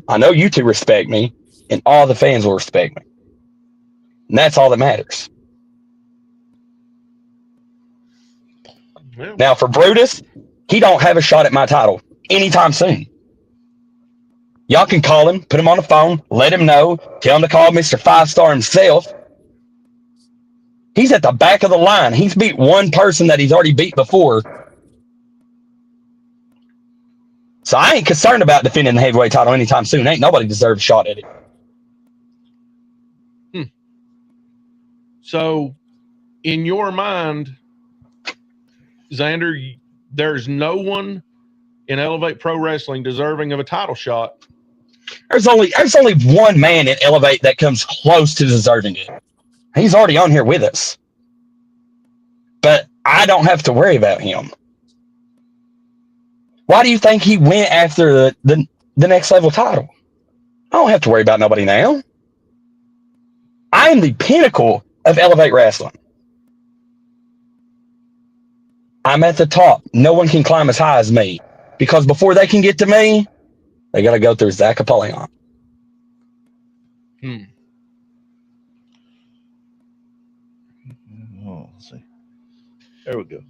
I know you two respect me, and all the fans will respect me. And that's all that matters. Well, Now, for Brutus, he don't have a shot at my title anytime soon. Y'all can call him, put him on the phone, let him know, tell him to call Mr. 5-Star himself. He's at the back of the line. He's beat one person that he's already beat before. So I ain't concerned about defending the heavyweight title anytime soon. Ain't nobody deserves a shot at it. So, in your mind, Xander, there's no one in Elevate Pro Wrestling deserving of a title shot. There's only one man in Elevate that comes close to deserving it. He's already on here with us. But I don't have to worry about him. Why do you think he went after the next level title? I don't have to worry about nobody now. I am the pinnacle of Elevate Wrestling. I'm at the top. No one can climb as high as me. Because before they can get to me, they got to go through Zach Apollyon. Oh, let's see. There we go.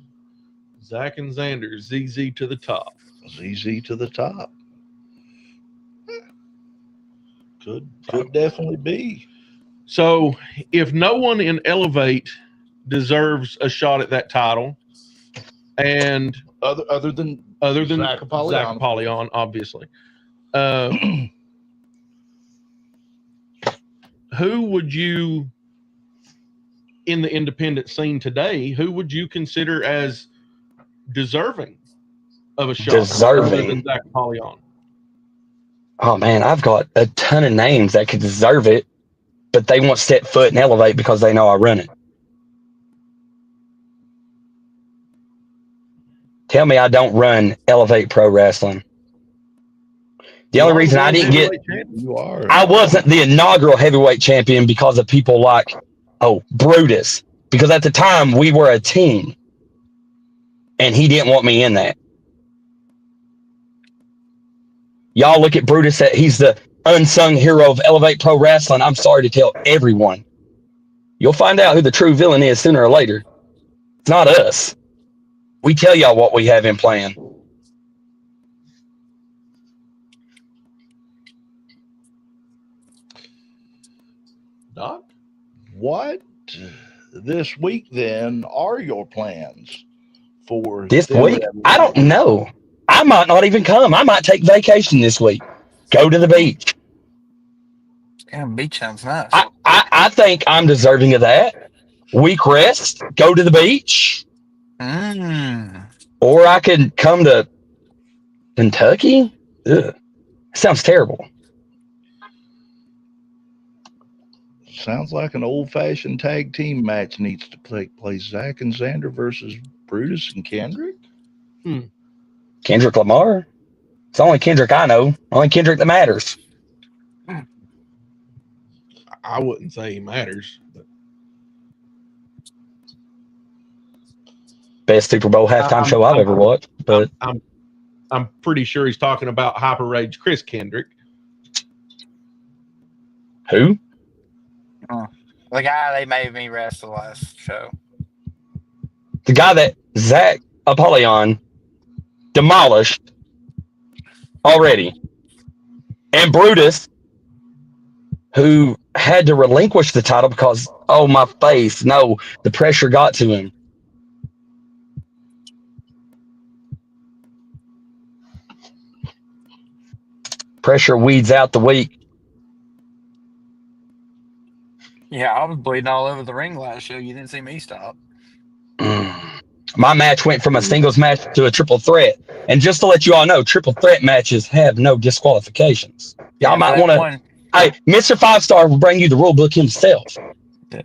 Zach and Xander, ZZ to the top. ZZ to the top. Could definitely be. So, if no one in Elevate deserves a shot at that title, and Other than Zach Apollyon, obviously, who would you, in the independent scene today, who would you consider as deserving of a shot other than Zach Apollyon? Oh man, I've got a ton of names that could deserve it, but they won't step foot and Elevate because they know I run it. Tell me I don't run Elevate Pro Wrestling. The only reason I didn't I wasn't the inaugural heavyweight champion because of people like, Brutus. Because at the time we were a team and he didn't want me in that. Y'all look at Brutus, he's the unsung hero of Elevate Pro Wrestling. I'm sorry to tell everyone. You'll find out who the true villain is sooner or later. It's not us. We tell y'all what we have in plan. Doc? What this week then are your plans for this week? I don't know. I might not even come. I might take vacation this week. Go to the beach. Yeah, beach sounds nice. I think I'm deserving of that. Week rest, go to the beach. Or I could come to Kentucky. Ugh. Sounds terrible. Sounds like an old-fashioned tag team match needs to take place. Zach and Xander versus Brutus and Kendrick. Kendrick Lamar. It's the only Kendrick I know. Only Kendrick that matters. I wouldn't say he matters. But Best Super Bowl halftime show I've ever watched. But I'm pretty sure he's talking about Hyper Rage Chris Kendrick. who? The guy they made me wrestle last show. The guy that Zach Apollyon demolished already. And Brutus, who had to relinquish the title because, oh, my face. No, the pressure got to him. Pressure weeds out the weak. Yeah, I was bleeding all over the ring last show. You didn't see me stop. My match went from a singles match to a triple threat. And just to let you all know, triple threat matches have no disqualifications. Y'all might want to. Hey, Mr. 5-Star will bring you the rule book himself. Yeah.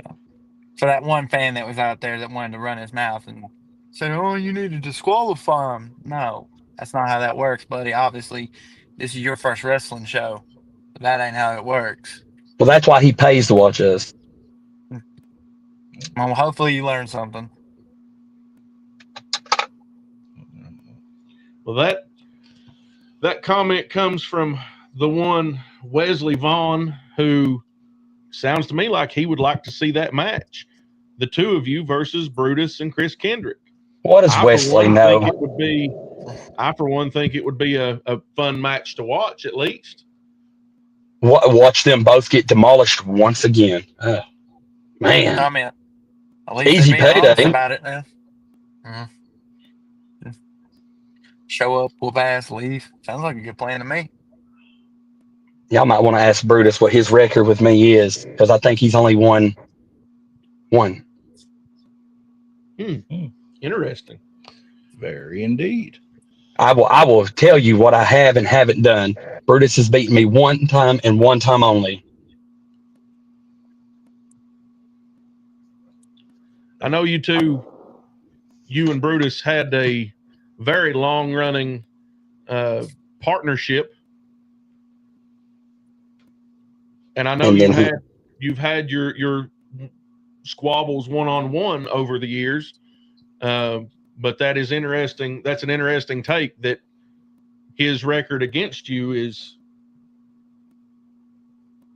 For that one fan that was out there that wanted to run his mouth and say, oh, you need to disqualify him. No, that's not how that works, buddy. Obviously, this is your first wrestling show. But that ain't how it works. Well, that's why he pays to watch us. Well, hopefully you learned something. Well, that comment comes from the one Wesley Vaughn, who sounds to me like he would like to see that match. The two of you versus Brutus and Chris Kendrick. What does Wesley know? I, for one, think it would be a fun match to watch, at least. Watch them both get demolished once again. Man. Comment. At least easy payday about it now. Show up, whoop ass, leave. Sounds like a good plan to me. Y'all might want to ask Brutus what his record with me is, because I think he's only won one. Interesting. Very indeed. I will tell you what I have and haven't done. Brutus has beaten me one time and one time only. I know you two, you and Brutus had a very long-running partnership, and I know you've had your squabbles one-on-one over the years. But that is interesting. That's an interesting take that his record against you is,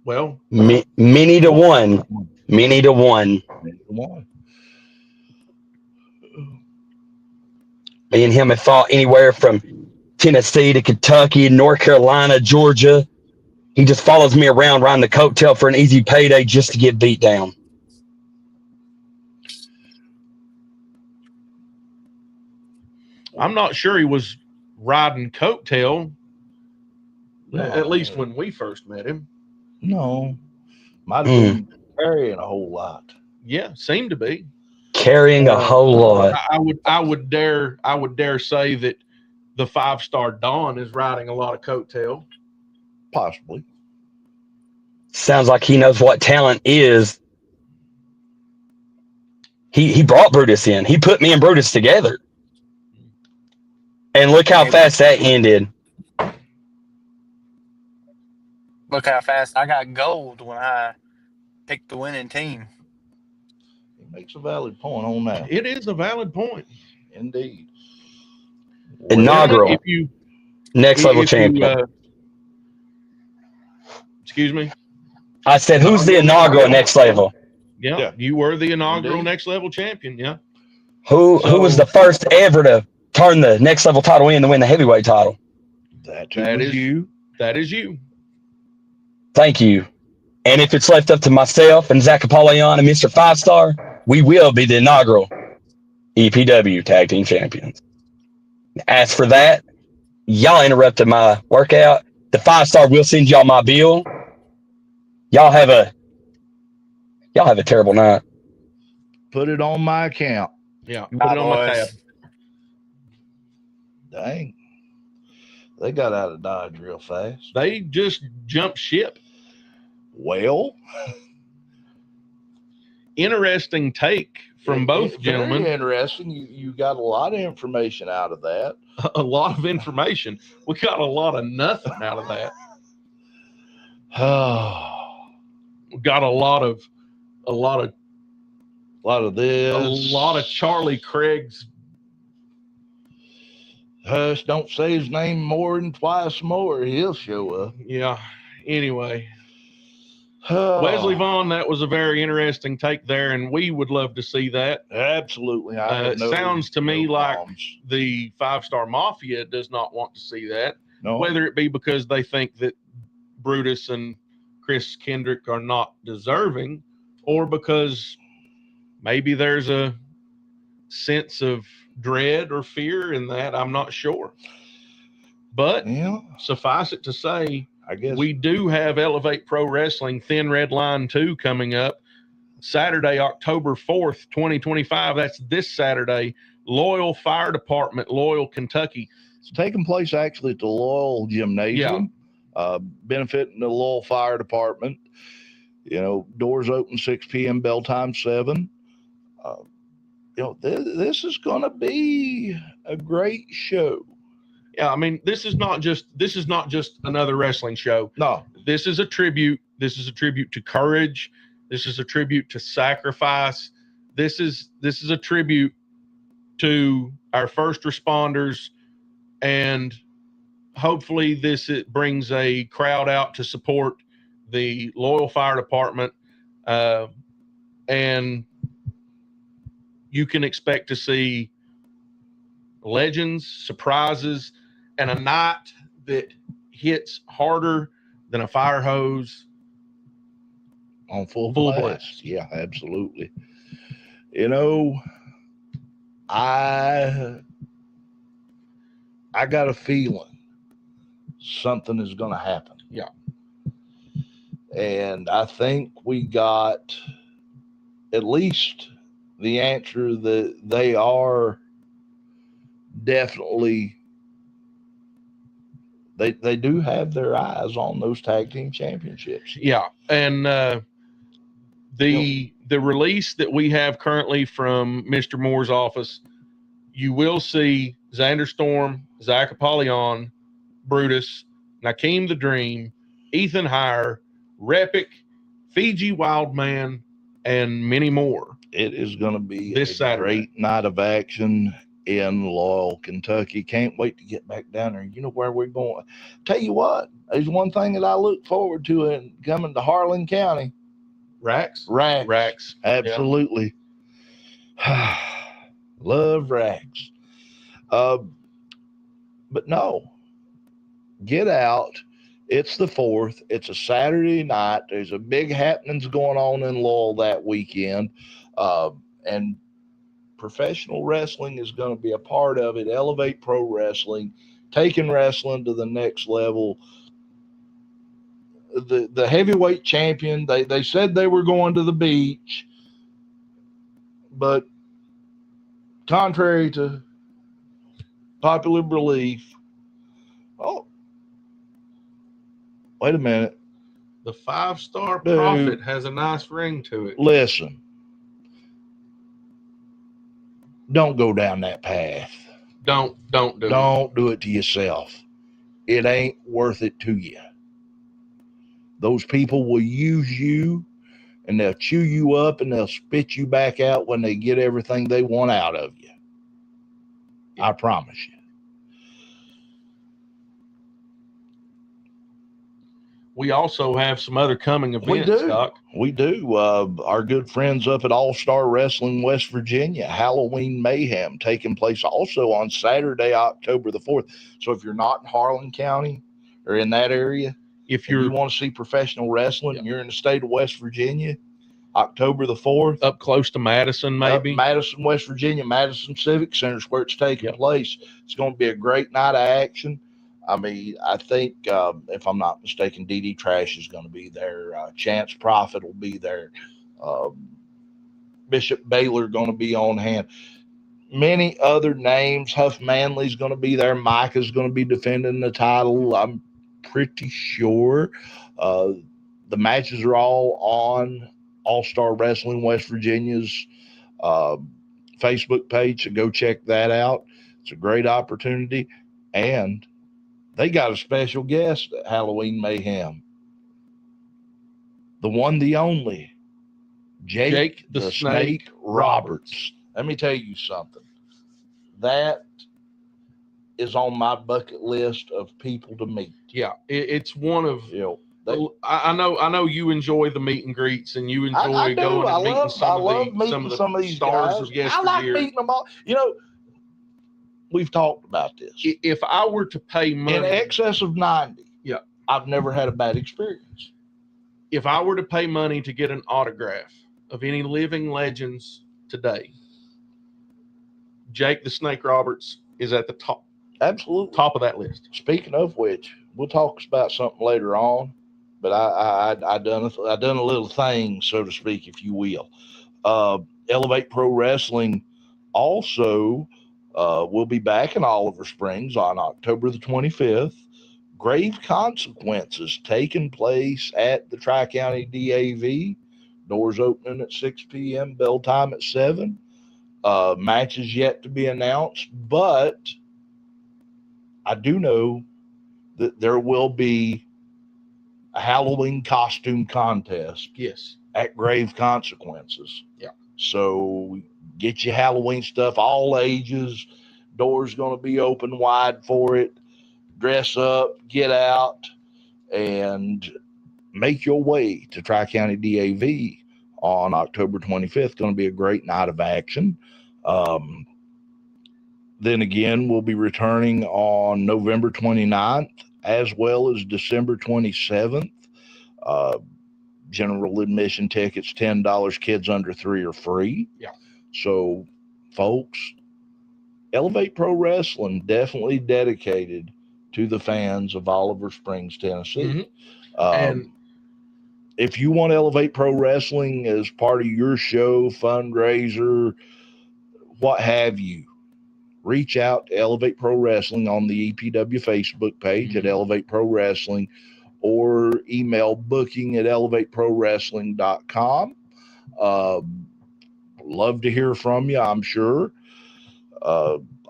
well, many to one. Many to one. Me and him have fought anywhere from Tennessee to Kentucky, North Carolina, Georgia. He just follows me around riding the coattail for an easy payday just to get beat down. I'm not sure he was riding coattail, at least when we first met him. No. Might have been carrying a whole lot. Yeah, seemed to be. Carrying a whole lot. I would dare say that the 5-Star Dawn is riding a lot of coattail. Possibly. Sounds like he knows what talent is. He brought Brutus in. He put me and Brutus together. And look how fast that ended. Look how fast I got gold when I picked the winning team. He makes a valid point on that. It is a valid point. Indeed. Inaugural. Next level champion. Excuse me? I said, who's the inaugural next level? Yeah, you were the inaugural next level champion, yeah. Who was the first ever to turn the next level title in to win the heavyweight title? That is you. That is you. Thank you. And if it's left up to myself and Zach Apollyon and Mr. 5-Star, we will be the inaugural EPW Tag Team Champions. As for that, y'all interrupted my workout. The 5-star will send y'all my bill. Y'all have a terrible night. Put it on my account. Yeah, put Bye, it on my boys. tab. Dang. They got out of Dodge real fast. They just jumped ship. Well, Interesting take from both very gentlemen. interesting. You got a lot of information out of that. A lot of information. We got a lot of nothing out of that. We got a lot of a lot of this. a lot of Charlie Craig's. Hush, don't say his name more than twice more. He'll show up. Yeah. Anyway, Wesley Vaughn, that was a very interesting take there, and we would love to see that. Absolutely. It sounds to me like qualms. the 5-star Mafia does not want to see that, No. whether it be because they think that Brutus and Chris Kendrick are not deserving, or because maybe there's a sense of dread or fear in that. I'm not sure. But Yeah, suffice it to say, I guess we do have Elevate Pro Wrestling Thin Red Line 2 coming up Saturday, October 4th, 2025. That's this Saturday. Loyal Fire Department, Loyal, Kentucky. it's taking place actually at the Loyal Gymnasium, benefiting the Loyal Fire Department. You know, doors open 6 p.m., bell time 7. You know, this is going to be a great show. Yeah, I mean, this is not just another wrestling show. No, This is a tribute. This is a tribute to courage. This is a tribute to sacrifice. This is a tribute to our first responders, and hopefully it brings a crowd out to support the Loyal Fire Department, and you can expect to see legends, surprises, and a night that hits harder than a fire hose on full Full blast. blast. Yeah, absolutely. You know, I got a feeling something is going to happen. Yeah. And I think we got at least the answer that they are definitely, they do have their eyes on those tag team championships. Yeah, and the release that we have currently from Mr. Moore's office, you will see Xander Storm, Zach Apollyon, Brutus, Nakeem the Dream, Ethan Heyer, Repic, Fiji Wildman, and many more. It is going to be This a Saturday. great night of action in Loyal, Kentucky. Can't wait to get back down there. You know where we're going. Tell you what, there's one thing that I look forward to in coming to Harlan County. Rax? Racks. Absolutely. Love racks. But no, get out. It's the 4th. It's a Saturday night. There's a big happenings going on in Lowell that weekend. And professional wrestling is going to be a part of it. Elevate Pro Wrestling, taking wrestling to the next level. The heavyweight champion, they said they were going to the beach, but contrary to popular belief, oh, wait a minute. The 5-star Dude. Prophet has a nice ring to it. Listen, don't go down that path. Don't do it. Don't do it to yourself. It ain't worth it to you. Those people will use you, and they'll chew you up, and they'll spit you back out when they get everything they want out of you. I promise you. We also have some other coming events, We do. Doc. We do. Our good friends up at All Star Wrestling West Virginia, Halloween Mayhem, taking place also on Saturday, October the 4th. So if you're not in Harlan County or in that area, If you you're want to see professional wrestling, Yeah. you're in the state of West Virginia, October the 4th. up close to Madison, maybe. Up Madison, West Virginia, Madison Civic Center is where it's taking place. It's going to be a great night of action. I mean, I think if I'm not mistaken, DD Trash is going to be there. Chance Prophet will be there. Um, Bishop Baylor going to be on hand. Many other names. Huff Manley's going to be there. Micah's going to be defending the title. I'm pretty sure. Uh, the matches are all on All Star Wrestling West Virginia's uh, Facebook page, so go check that out. It's a great opportunity. And they got a special guest at Halloween Mayhem. The one, the only, Jake the Snake Roberts. Let me tell you something. That is on my bucket list of people to meet. Yeah, it's one of. You know, I know you enjoy the meet and greets, and you enjoy I do. going and I meeting love some of the these stars guys. of yesteryear. I like meeting them all. You know, we've talked about this. If I were to pay money In excess of 90, yeah, I've never had a bad experience. If I were to pay money to get an autograph of any living legends today, Jake the Snake Roberts is at the top. Absolutely. Top of that list. Speaking of which, we'll talk about something later on, but I done a little thing, so to speak, if you will. Elevate Pro Wrestling also will be back in Oliver Springs on October the 25th. Grave Consequences taking place at the Tri-County DAV. Doors opening at 6 p.m., bell time at 7. Matches yet to be announced, but I do know that there will be a Halloween costume contest. Yes. At Grave Consequences. Yeah. So get your Halloween stuff, all ages. Doors going to be open wide for it. Dress up, get out, and make your way to Tri-County DAV on October 25th. Going to be a great night of action. Then again, we'll be returning on November 29th as well as December 27th. General admission tickets, $10. Kids under 3 are free. Yeah. So, folks, Elevate Pro Wrestling definitely dedicated to the fans of Oliver Springs, Tennessee. Mm-hmm. And if you want Elevate Pro Wrestling as part of your show, fundraiser, what have you, reach out to Elevate Pro Wrestling on the EPW Facebook page at Elevate Pro Wrestling, or email booking@elevateprowrestling.com. Love to hear from you, I'm sure.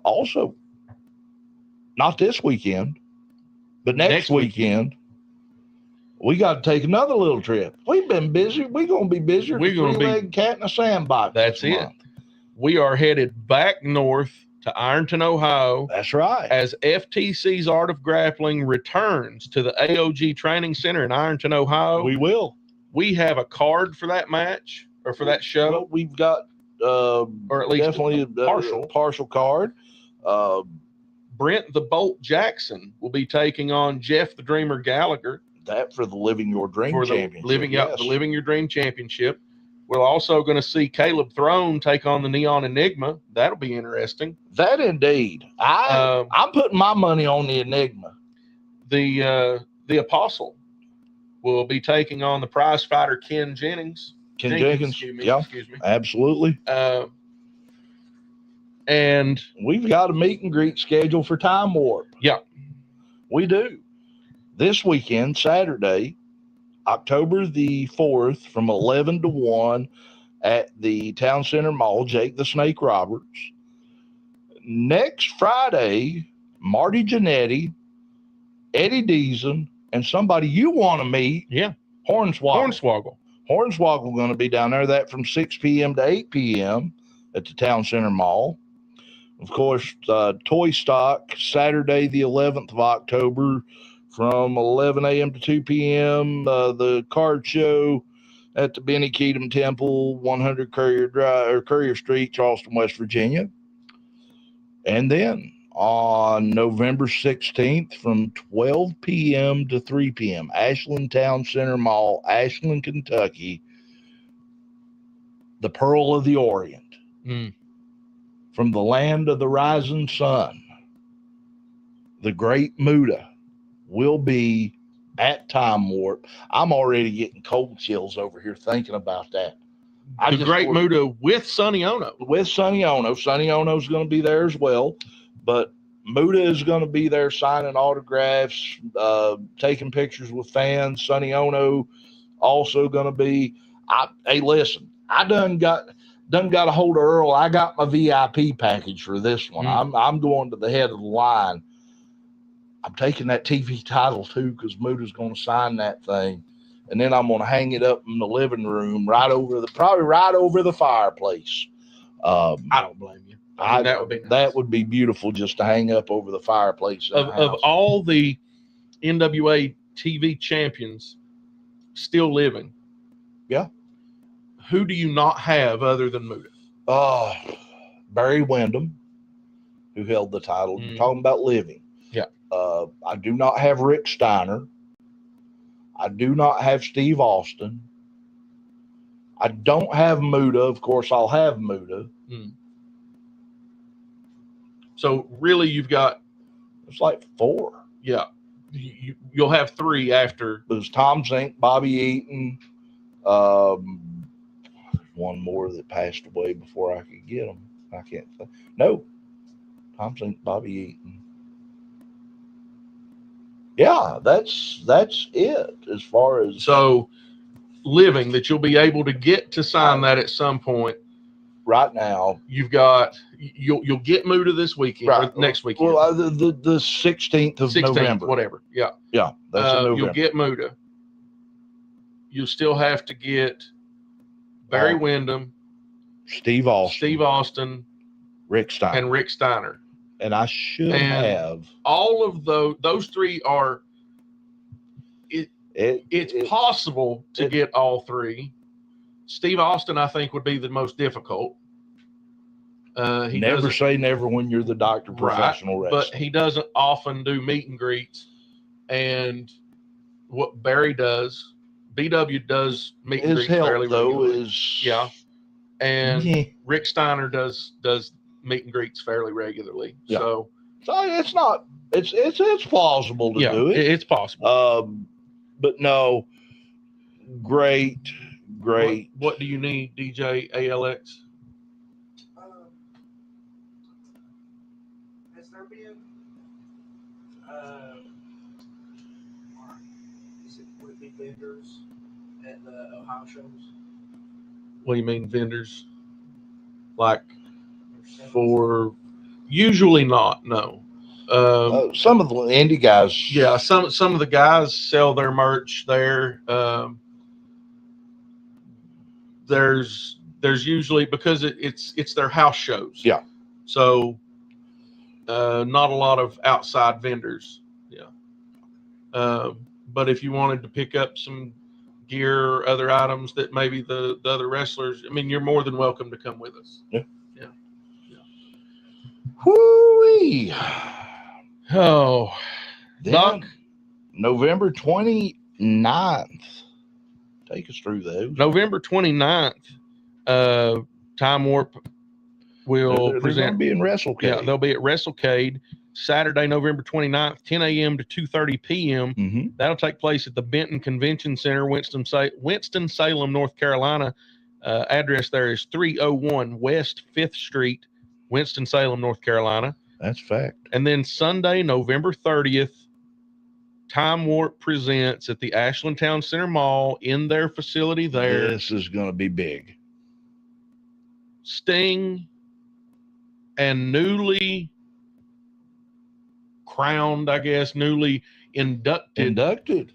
Also, not this weekend, but next weekend, we got to take another little trip. We've been busy. We're going to be busier than a three-legged cat in a sandbox. That's it. Month. We are headed back north to Ironton, Ohio. That's right. As FTC's Art of Grappling returns to the AOG Training Center in Ironton, Ohio. We will. We have a card for that match or for that show. Well, we've got or at least definitely a partial card. Brent the Bolt Jackson will be taking on Jeff the Dreamer Gallagher. That for the Living Your Dream Championship. The Living Your Dream Championship. We're also going to see Caleb Throne take on the Neon Enigma. That'll be interesting. That indeed. I'm putting my money on the Enigma. The Apostle will be taking on the prize fighter Ken Jenkins. Excuse me. Absolutely. And we've got a meet and greet scheduled for Time Warp. Yeah, we do. This weekend, Saturday, October the 4th, from 11 to 1 at the Town Center Mall, Jake the Snake Roberts. Next Friday, Marty Jannetty, Eddie Deason, and somebody you want to meet. Yeah. Hornswoggle going to be down there. That from 6 p.m. to 8 p.m. at the Town Center Mall. Of course, Toy Stock, Saturday the 11th of October from 11 a.m. to 2 p.m. The card show at the Benny Keatum Temple, 100 Courier Street, Charleston, West Virginia. And then on November 16th from 12 p.m. to 3 p.m., Ashland Town Center Mall, Ashland, Kentucky, the Pearl of the Orient. From the land of the rising sun, the great Muda will be at Time Warp. I'm already getting cold chills over here thinking about that. The great Muda with Sonny Ono. With Sonny Ono. Sonny Ono's going to be there as well, but Muda is going to be there signing autographs, taking pictures with fans. Sonny Ono also going to be. Hey, listen, I done got a hold of Earl. I got my VIP package for this one. I'm going to the head of the line. I'm taking that TV title too because Muda's going to sign that thing, and then I'm going to hang it up in the living room probably right over the fireplace. I don't blame you. That would be nice. That would be beautiful just to hang up over the fireplace. Of all the NWA TV champions still living, yeah, who do you not have other than Muda? Barry Windham, who held the title. You're talking about living. Yeah. I do not have Rick Steiner. I do not have Steve Austin. I don't have Muda. Of course, I'll have Muda. So really, you've got it's like 4. Yeah, you'll have 3 after. There's Tom Zink, Bobby Eaton, one more that passed away before I could get him. I can't think. No, Tom Zink, Bobby Eaton. Yeah, that's it as far as so living that you'll be able to get to sign that at some point. Right now, you've got you'll get Muda this weekend, right, or next weekend. Well, the 16th of November, whatever. Yeah, that's in November. You'll get Muda. You'll still have to get Barry Windham, Steve Austin, Rick Steiner, and I should have all of those 3 are. It's possible to get all 3. Steve Austin, I think, would be the most difficult. He never say never when you're the doctor professional wrestler. But he doesn't often do meet and greets. And what Barry does, BW does meet and greets fairly regularly. And Rick Steiner does meet and greets fairly regularly. Yeah. So it's not it's plausible to do it. It's possible. But no, great. What do you need, DJ ALX? Has there been would it be vendors at the Ohio shows? What do you mean vendors? Like for usually not, no. Some of the indie guys. Yeah, some of the guys sell their merch there. There's usually, because it's their house shows. Yeah. So not a lot of outside vendors. Yeah. But if you wanted to pick up some gear or other items that maybe the other wrestlers, I mean, you're more than welcome to come with us. Yeah. Yeah. Whoo-wee. Oh, Doc. November 29th. Take us through those. November 29th, Time Warp will present. They're going to be in WrestleCade. Yeah, they'll be at WrestleCade Saturday, November 29th, 10 a.m. to 2:30 p.m. Mm-hmm. That'll take place at the Benton Convention Center, Winston-Salem, North Carolina. Address there is 301 West 5th Street, Winston-Salem, North Carolina. That's fact. And then Sunday, November 30th, Time Warp presents at the Ashland Town Center Mall in their facility there. This is going to be big. Sting and newly crowned, I guess, newly inducted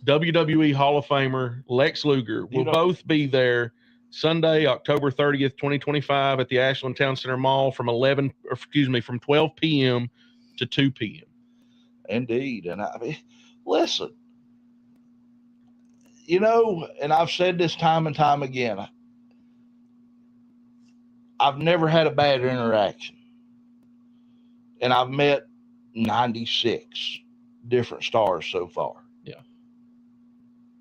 WWE Hall of Famer Lex Luger will both be there Sunday, October 30th, 2025 at the Ashland Town Center Mall from 12 p.m. to 2 p.m. Indeed. And I mean, listen, and I've said this time and time again, I've never had a bad interaction. And I've met 96 different stars so far. Yeah.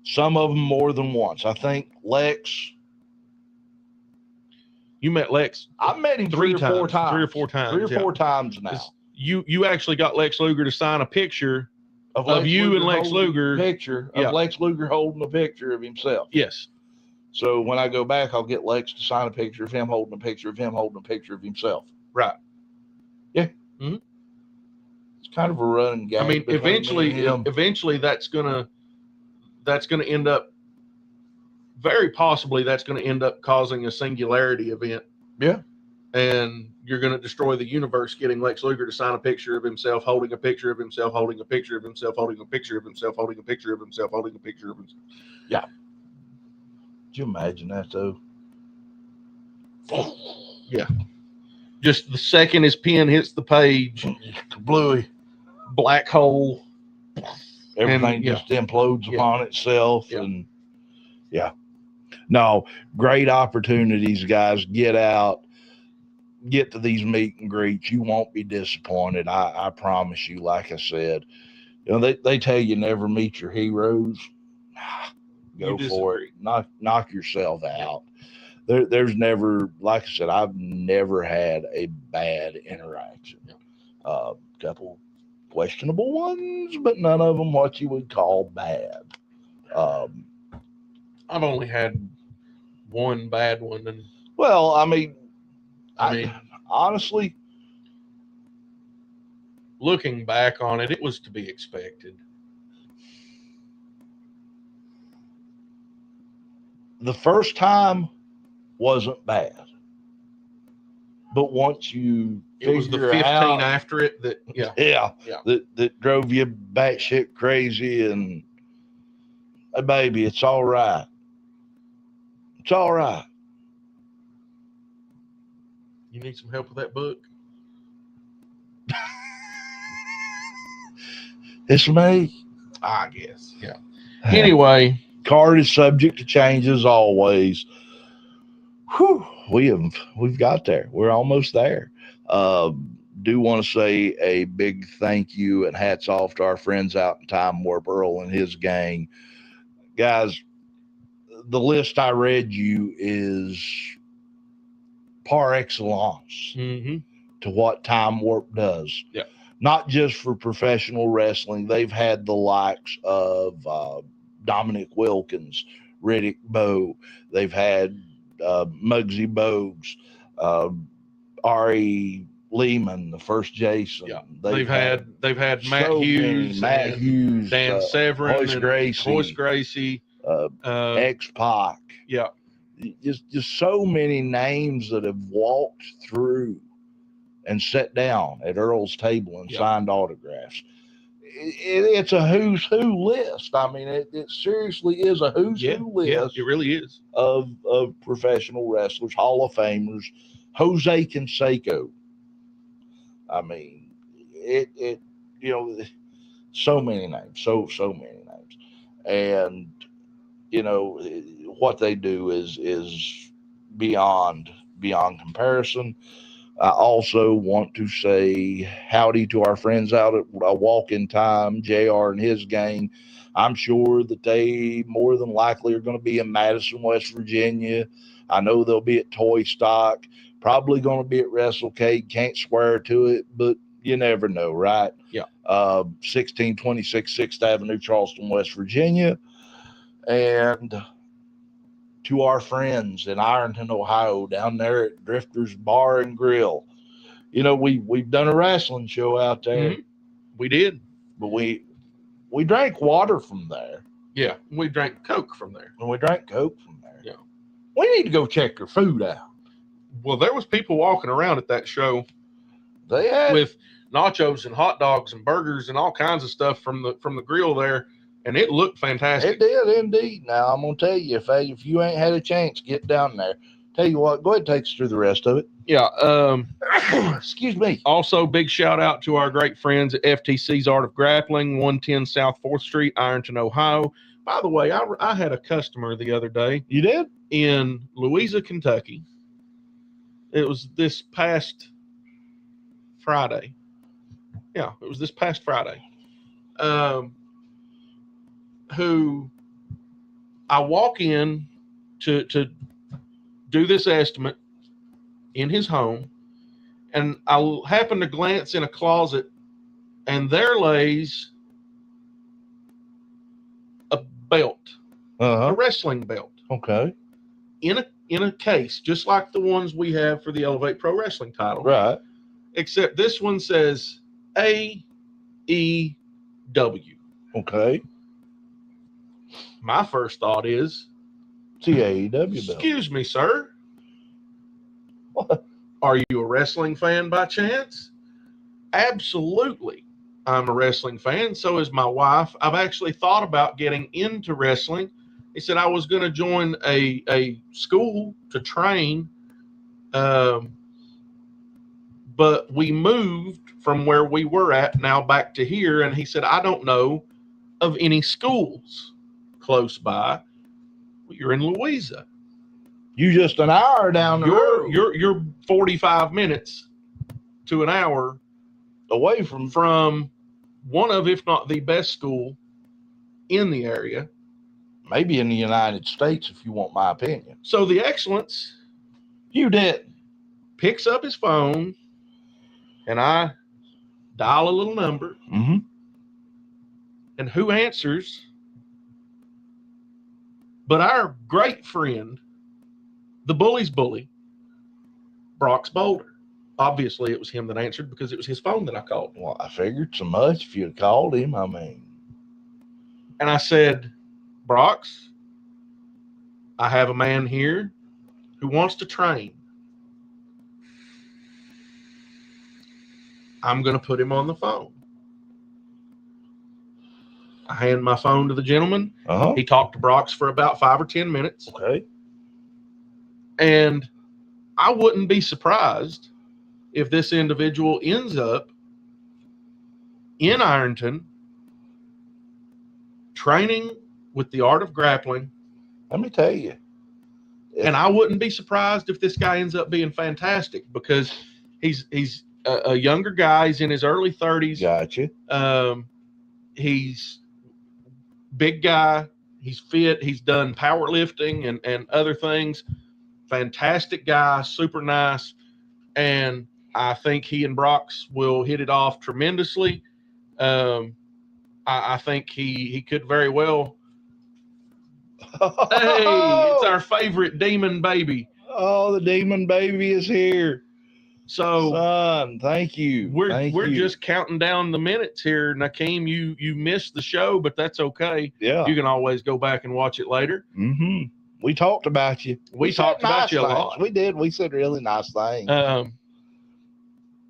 Some of them more than once. I think Lex. You met Lex. I've met him 3 or 4 times. 3 or 4 times. 3 or 4 times now. you actually got Lex Luger to sign a picture of you and Lex holding Luger. a picture Yeah. of Lex Luger holding a picture of himself. Yes. So when I go back, I'll get Lex to sign a picture of him holding a picture of him holding a picture of himself. Right. Yeah. Mm-hmm. It's kind of a running gag. I mean, between me and him. eventually that's gonna end up, very possibly that's gonna end up causing a singularity event. Yeah. And you're gonna destroy the universe getting Lex Luger to sign a picture of himself holding a picture of himself holding a picture of himself holding a picture of himself holding a picture of himself holding a picture of himself. Yeah. Could you imagine that though? Yeah. Just the second his pen hits the page, Bluey. black hole. Everything And, just implodes Yeah. upon itself. Yeah. And yeah. No, great opportunities, guys. Get out, get to these meet and greets. You won't be disappointed. I promise you, like I said. You know, they tell you never meet your heroes. Go You for disagree. it. Knock yourself out. There's never, like I said, I've never had a bad interaction. Couple questionable ones, but none of them what you would call bad. I've only had one bad one, and Well, I mean, I honestly, looking back on it, it was to be expected. the first time wasn't bad, but once you It was the figure 15 out, after it that yeah, Yeah. that drove you batshit crazy. And hey, baby, it's all right. It's all right. You need some help with that book? It's me. I guess. Yeah. Anyway, Card is subject to change as always. Whew, we've got there. We're almost there. Do want to say a big thank you and hats off to our friends out in Time Warp, Earl and his gang. Guys, the list I read you is par excellence to what Time Warp does. Yeah. Not just for professional wrestling. They've had the likes of Dominic Wilkins, Riddick Bowe. They've had Muggsy Bogues, Ari Lehman, the first Jason. Yeah. They've had Matt so Hughes, many. Matt Hughes, Dan Severin, Hoist Gracie, Hoist Gracie, X-Pac. Yeah. Just so many names that have walked through and sat down at Earl's table and signed autographs. It's a who's who list. I mean, it seriously is a who's who list. Yeah, it really is. Of professional wrestlers, Hall of Famers, Jose Canseco. I mean, it you know, so many names, so many names. And, you know, what they do is beyond comparison. I also want to say howdy to our friends out at Walk in Time, JR and his gang. I'm sure that they more than likely are going to be in Madison, West Virginia. I know they'll be at Toy Stock, probably going to be at WrestleCade. Can't swear to it, but you never know, right? Yeah. 1626 6th Avenue, Charleston, West Virginia. And to our friends in Ironton, Ohio, down there at Drifter's Bar and Grill. You know, we've done a wrestling show out there. Mm-hmm. We did. But we drank water from there. Yeah, we drank Coke from there. And we drank Coke from there. Yeah. We need to go check your food out. Well, there was people walking around at that show. They had with nachos and hot dogs and burgers and all kinds of stuff from the grill there, and it looked fantastic. It did indeed. Now I'm gonna tell you, if you ain't had a chance, get down there. Tell you what, go ahead and take us through the rest of it. Yeah. Excuse me. Also, big shout out to our great friends at FTC's Art of Grappling, 110 South 4th Street, Ironton, Ohio. By the way, I had a customer the other day. You did? In Louisa, Kentucky. It was this past Friday. Yeah, it was this past Friday. Who I walk in to do this estimate in his home, And I happened to glance in a closet, and there lays a belt, a Uh-huh. wrestling belt, Okay. in a case, just like the ones we have for the Elevate Pro Wrestling title. Right. Except this one says AEW. Okay. My first thought is, TAEW belt. excuse me, sir. What? Are you a wrestling fan by chance? Absolutely. I'm a wrestling fan. So is my wife. I've actually thought about getting into wrestling. He said I was going to join a school to train, but we moved from where we were at now back to here. And he said, I don't know of any schools close by. Well, you're in Louisa. You just an hour down the road. You're 45 minutes to an hour away from one of, if not the best school in the area. maybe in the United States, if you want my opinion. So the Excellence You didn't. picks up his phone, and I dial a little number, Mm-hmm. and who answers but our great friend, the bully's bully, Brock's Boulder. Obviously, it was him that answered because it was his phone that I called. Well, I figured so much if you'd called him. I mean, And I said, Brock's, I have a man here who wants to train. I'm going to put him on the phone. I hand my phone to the gentleman. uh-huh. He talked to Brock's for about 5 or 10 minutes. Okay. And I wouldn't be surprised if this individual ends up in Ironton training with the art of grappling. Let me tell you. And I wouldn't be surprised if this guy ends up being fantastic because he's a younger guy. He's in his early 30s. Gotcha. He's big guy. He's fit. He's done powerlifting and other things. Fantastic guy, super nice. And I think he and Brock's will hit it off tremendously. I think he could very well. Hey, it's our favorite demon baby. Oh, the demon baby is here. So, son, thank you. We're just counting down the minutes here. Nakeem, you missed the show, but that's okay. Yeah. You can always go back and watch it later. Mm-hmm. We talked about you. We talked about you a lot. We did. We said really nice things.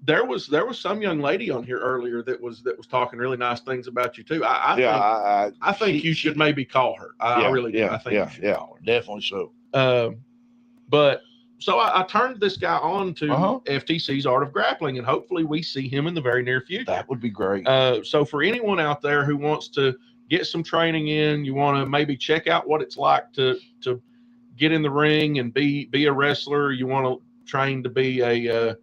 There was some young lady on here earlier that was talking really nice things about you too. I think you should maybe call her. I really do. I think you should call her. Definitely so. But so I turned this guy on to FTC's Art of Grappling, and hopefully we see him in the very near future. That would be great. So for anyone out there who wants to get some training in, you want to maybe check out what it's like to get in the ring and be a wrestler. You want to train to be a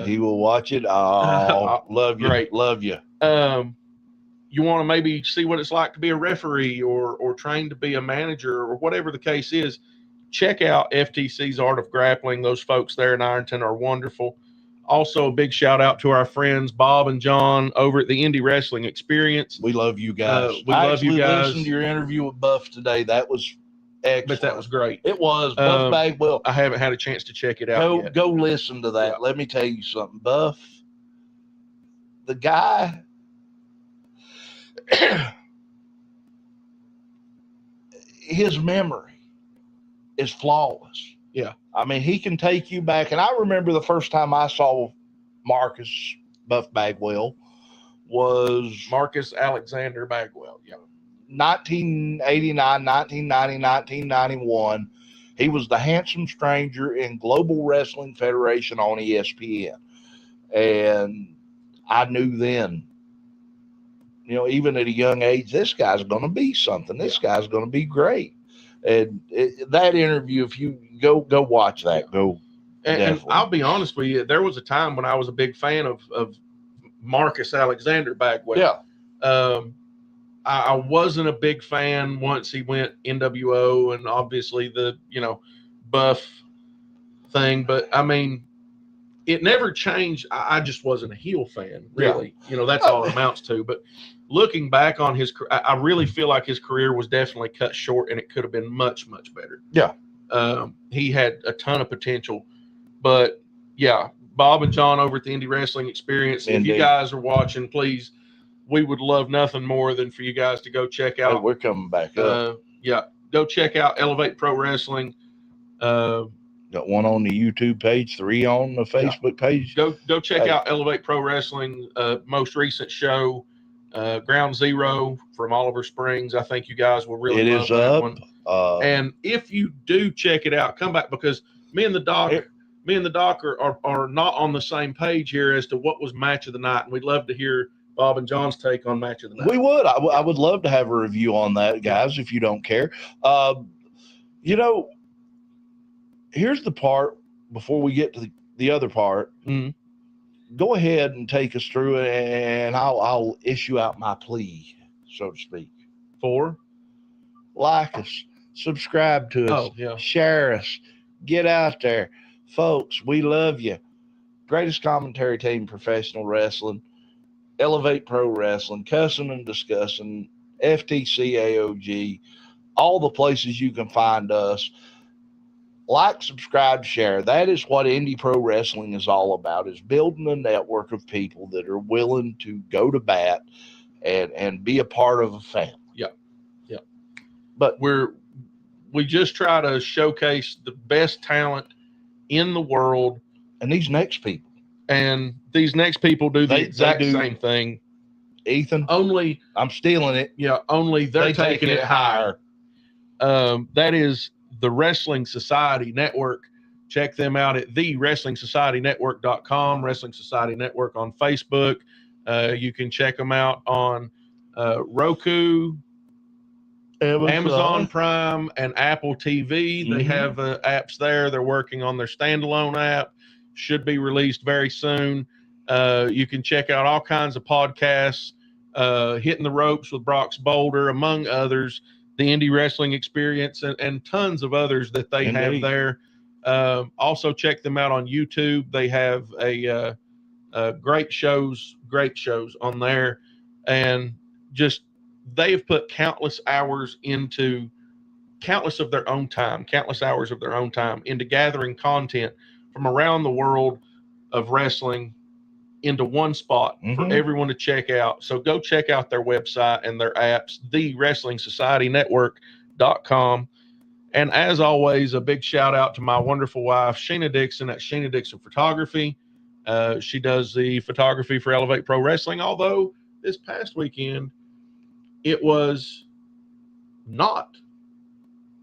he will watch it. Oh, love you. Great. Love you. You want to maybe see what it's like to be a referee or train to be a manager or whatever the case is. Check out FTC's Art of Grappling. Those folks there in Ironton are wonderful. Also, a big shout out to our friends Bob and John over at the Indie Wrestling Experience. We love you guys. I love you guys. Listened to your interview with Buff today. That was excellent. But that was great. It was. Buff Bagwell. I haven't had a chance to check it out yet. Go listen to that. Yeah. Let me tell you something. Buff, the guy, his memory is flawless. Yeah. I mean, he can take you back. And I remember the first time I saw Marcus Buff Bagwell was Marcus Alexander Bagwell. Yeah. 1989, 1990, 1991. He was the handsome stranger in Global Wrestling Federation on ESPN. And I knew then, even at a young age, this guy's going to be something. This guy's going to be great. And that interview, if you go watch that, And I'll be honest with you, there was a time when I was a big fan of Marcus Alexander Bagwell. Yeah. I wasn't a big fan once he went NWO and obviously the Buff thing, but I mean, it never changed. I just wasn't a heel fan, really. You know, that's all it amounts to. But looking back on his, I really feel like his career was definitely cut short, and it could have been much, much better. Yeah. He had a ton of potential, but yeah, Bob and John over at the Indie Wrestling Experience. If you guys are watching, please, we would love nothing more than for you guys to go check out. Hey, we're coming back up. Yeah, go check out Elevate Pro Wrestling. Got one on the YouTube page, 3 on the Facebook page. Go check out Elevate Pro Wrestling. Most recent show, Ground Zero from Oliver Springs. I think you guys will really love that one. And if you do check it out, come back, because me and the doc are not on the same page here as to what was match of the night, and we'd love to hear Bob and John's take on match of the night. We would. I would love to have a review on that, guys, if you don't care. You know, here's the part before we get to the other part. Mm-hmm. Go ahead and take us through it, and I'll issue out my plea, so to speak. For like us, subscribe to us, share us, get out there. Folks, we love you. Greatest commentary team, professional wrestling, Elevate Pro Wrestling, Cussin and Discussin, FTC AOG, all the places you can find us. Like, subscribe, share. That is what indie pro wrestling is all about, is building a network of people that are willing to go to bat and be a part of a family. Yeah. But we just try to showcase the best talent in the world. And these next people do the exact same thing. Ethan, only I'm stealing it. Yeah, only they're taking it higher. That is the Wrestling Society Network. Check them out at thewrestlingsocietynetwork.com, Wrestling Society Network on Facebook. You can check them out on Roku, Amazon Prime, and Apple TV. They have apps there. They're working on their standalone app. Should be released very soon. You can check out all kinds of podcasts, Hitting the Ropes with Brock's Boulder, among others, the Indie Wrestling Experience, and tons of others that they have there. Also check them out on YouTube. They have great shows on there, and just they have put countless hours into countless hours of their own time into gathering content from around the world of wrestling into one spot for everyone to check out. So go check out their website and their apps, thewrestlingsocietynetwork.com. And as always, a big shout out to my wonderful wife, Sheena Dixon at Sheena Dixon Photography. She does the photography for Elevate Pro Wrestling, although this past weekend it was not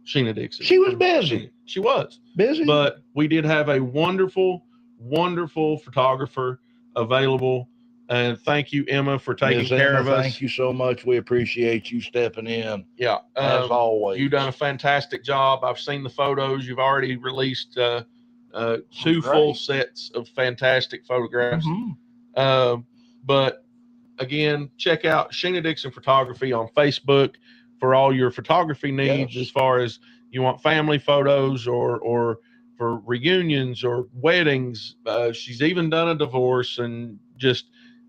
Sheena Dixon. She was busy. She was busy. But we did have a wonderful, wonderful photographer available. And thank you, Emma, for taking care of us. Thank you so much. We appreciate you stepping in. Yeah. As always. You've done a fantastic job. I've seen the photos. You've already released 2 full sets of fantastic photographs. But again, check out Sheena Dixon Photography on Facebook for all your photography needs, as far as you want family photos or for reunions or weddings. She's even done a divorce and just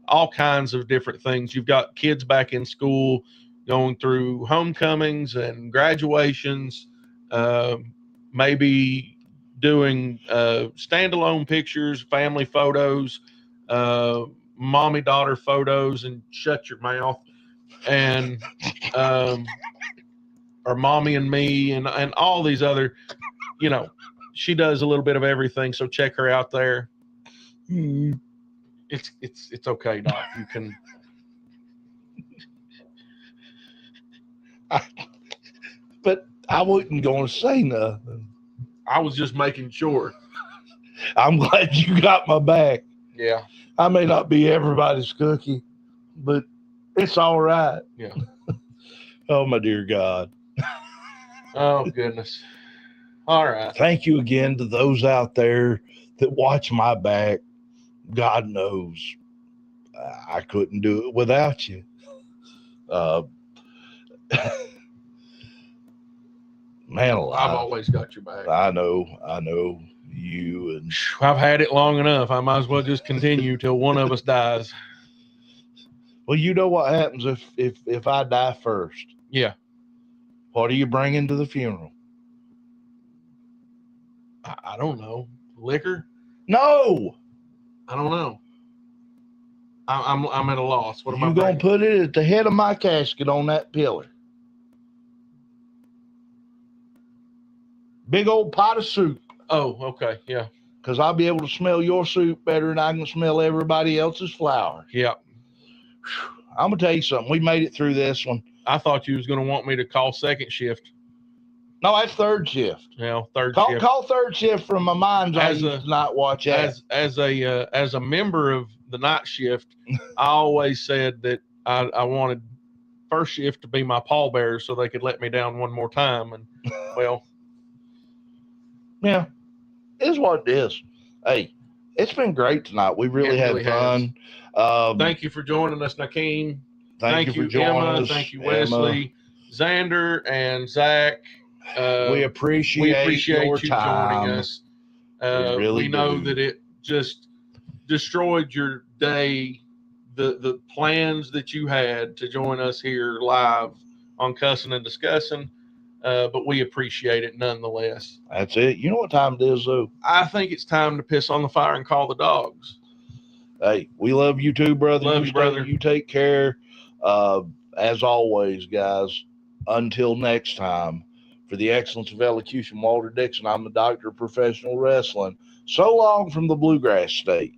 all kinds of different things. You've got kids back in school going through homecomings and graduations, maybe doing standalone pictures, family photos, mommy-daughter photos, and shut your mouth, and or mommy and me, and all these other, she does a little bit of everything. So check her out there. It's okay, Doc. You can. But I wasn't going to say nothing. I was just making sure. I'm glad you got my back. Yeah. I may not be everybody's cookie, but it's all right. Yeah. Oh, my dear God. Oh, goodness. All right. Thank you again to those out there that watch my back. God knows I couldn't do it without you. Man alive. I've always got your back. I know. You and I've had it long enough. I might as well just continue till one of us dies. well, you know what happens if I die first? Yeah. What are you bringing to the funeral? I don't know. Liquor? No, I don't know. I'm at a loss. What am I you gonna bringing? put it at the head of my casket on that pillar. Big old pot of soup. Oh, okay. Yeah. Because I'll be able to smell your soup better than I can smell everybody else's flowers. Yeah. I'm gonna tell you something. We made it through this one. I thought you was going to want me to call second shift. No, that's third shift. Third shift. Call third shift from my mind's eye. As Used a- to not watch that. As a member of the night shift, I always said that I wanted first shift to be my pallbearers so they could let me down one more time. And well, Yeah, it is what it is. Hey, it's been great tonight. We really had fun. thank you for joining us, Nakeen. Thank you for joining Emma. us. Thank you, Wesley, Xander, and Zach. We appreciate your you time. joining us. really we know do. that it just destroyed your day, the plans that you had to join us here live on Cussin and Discussin, but we appreciate it nonetheless. That's it. You know what time it is, though? I think it's time to piss on the fire and call the dogs. Hey, we love you too, brother. Love you, brother. You take care. As always, guys, until next time, for the excellence of elocution, Walter Dixon, I'm the doctor of professional wrestling. So long from the Bluegrass State.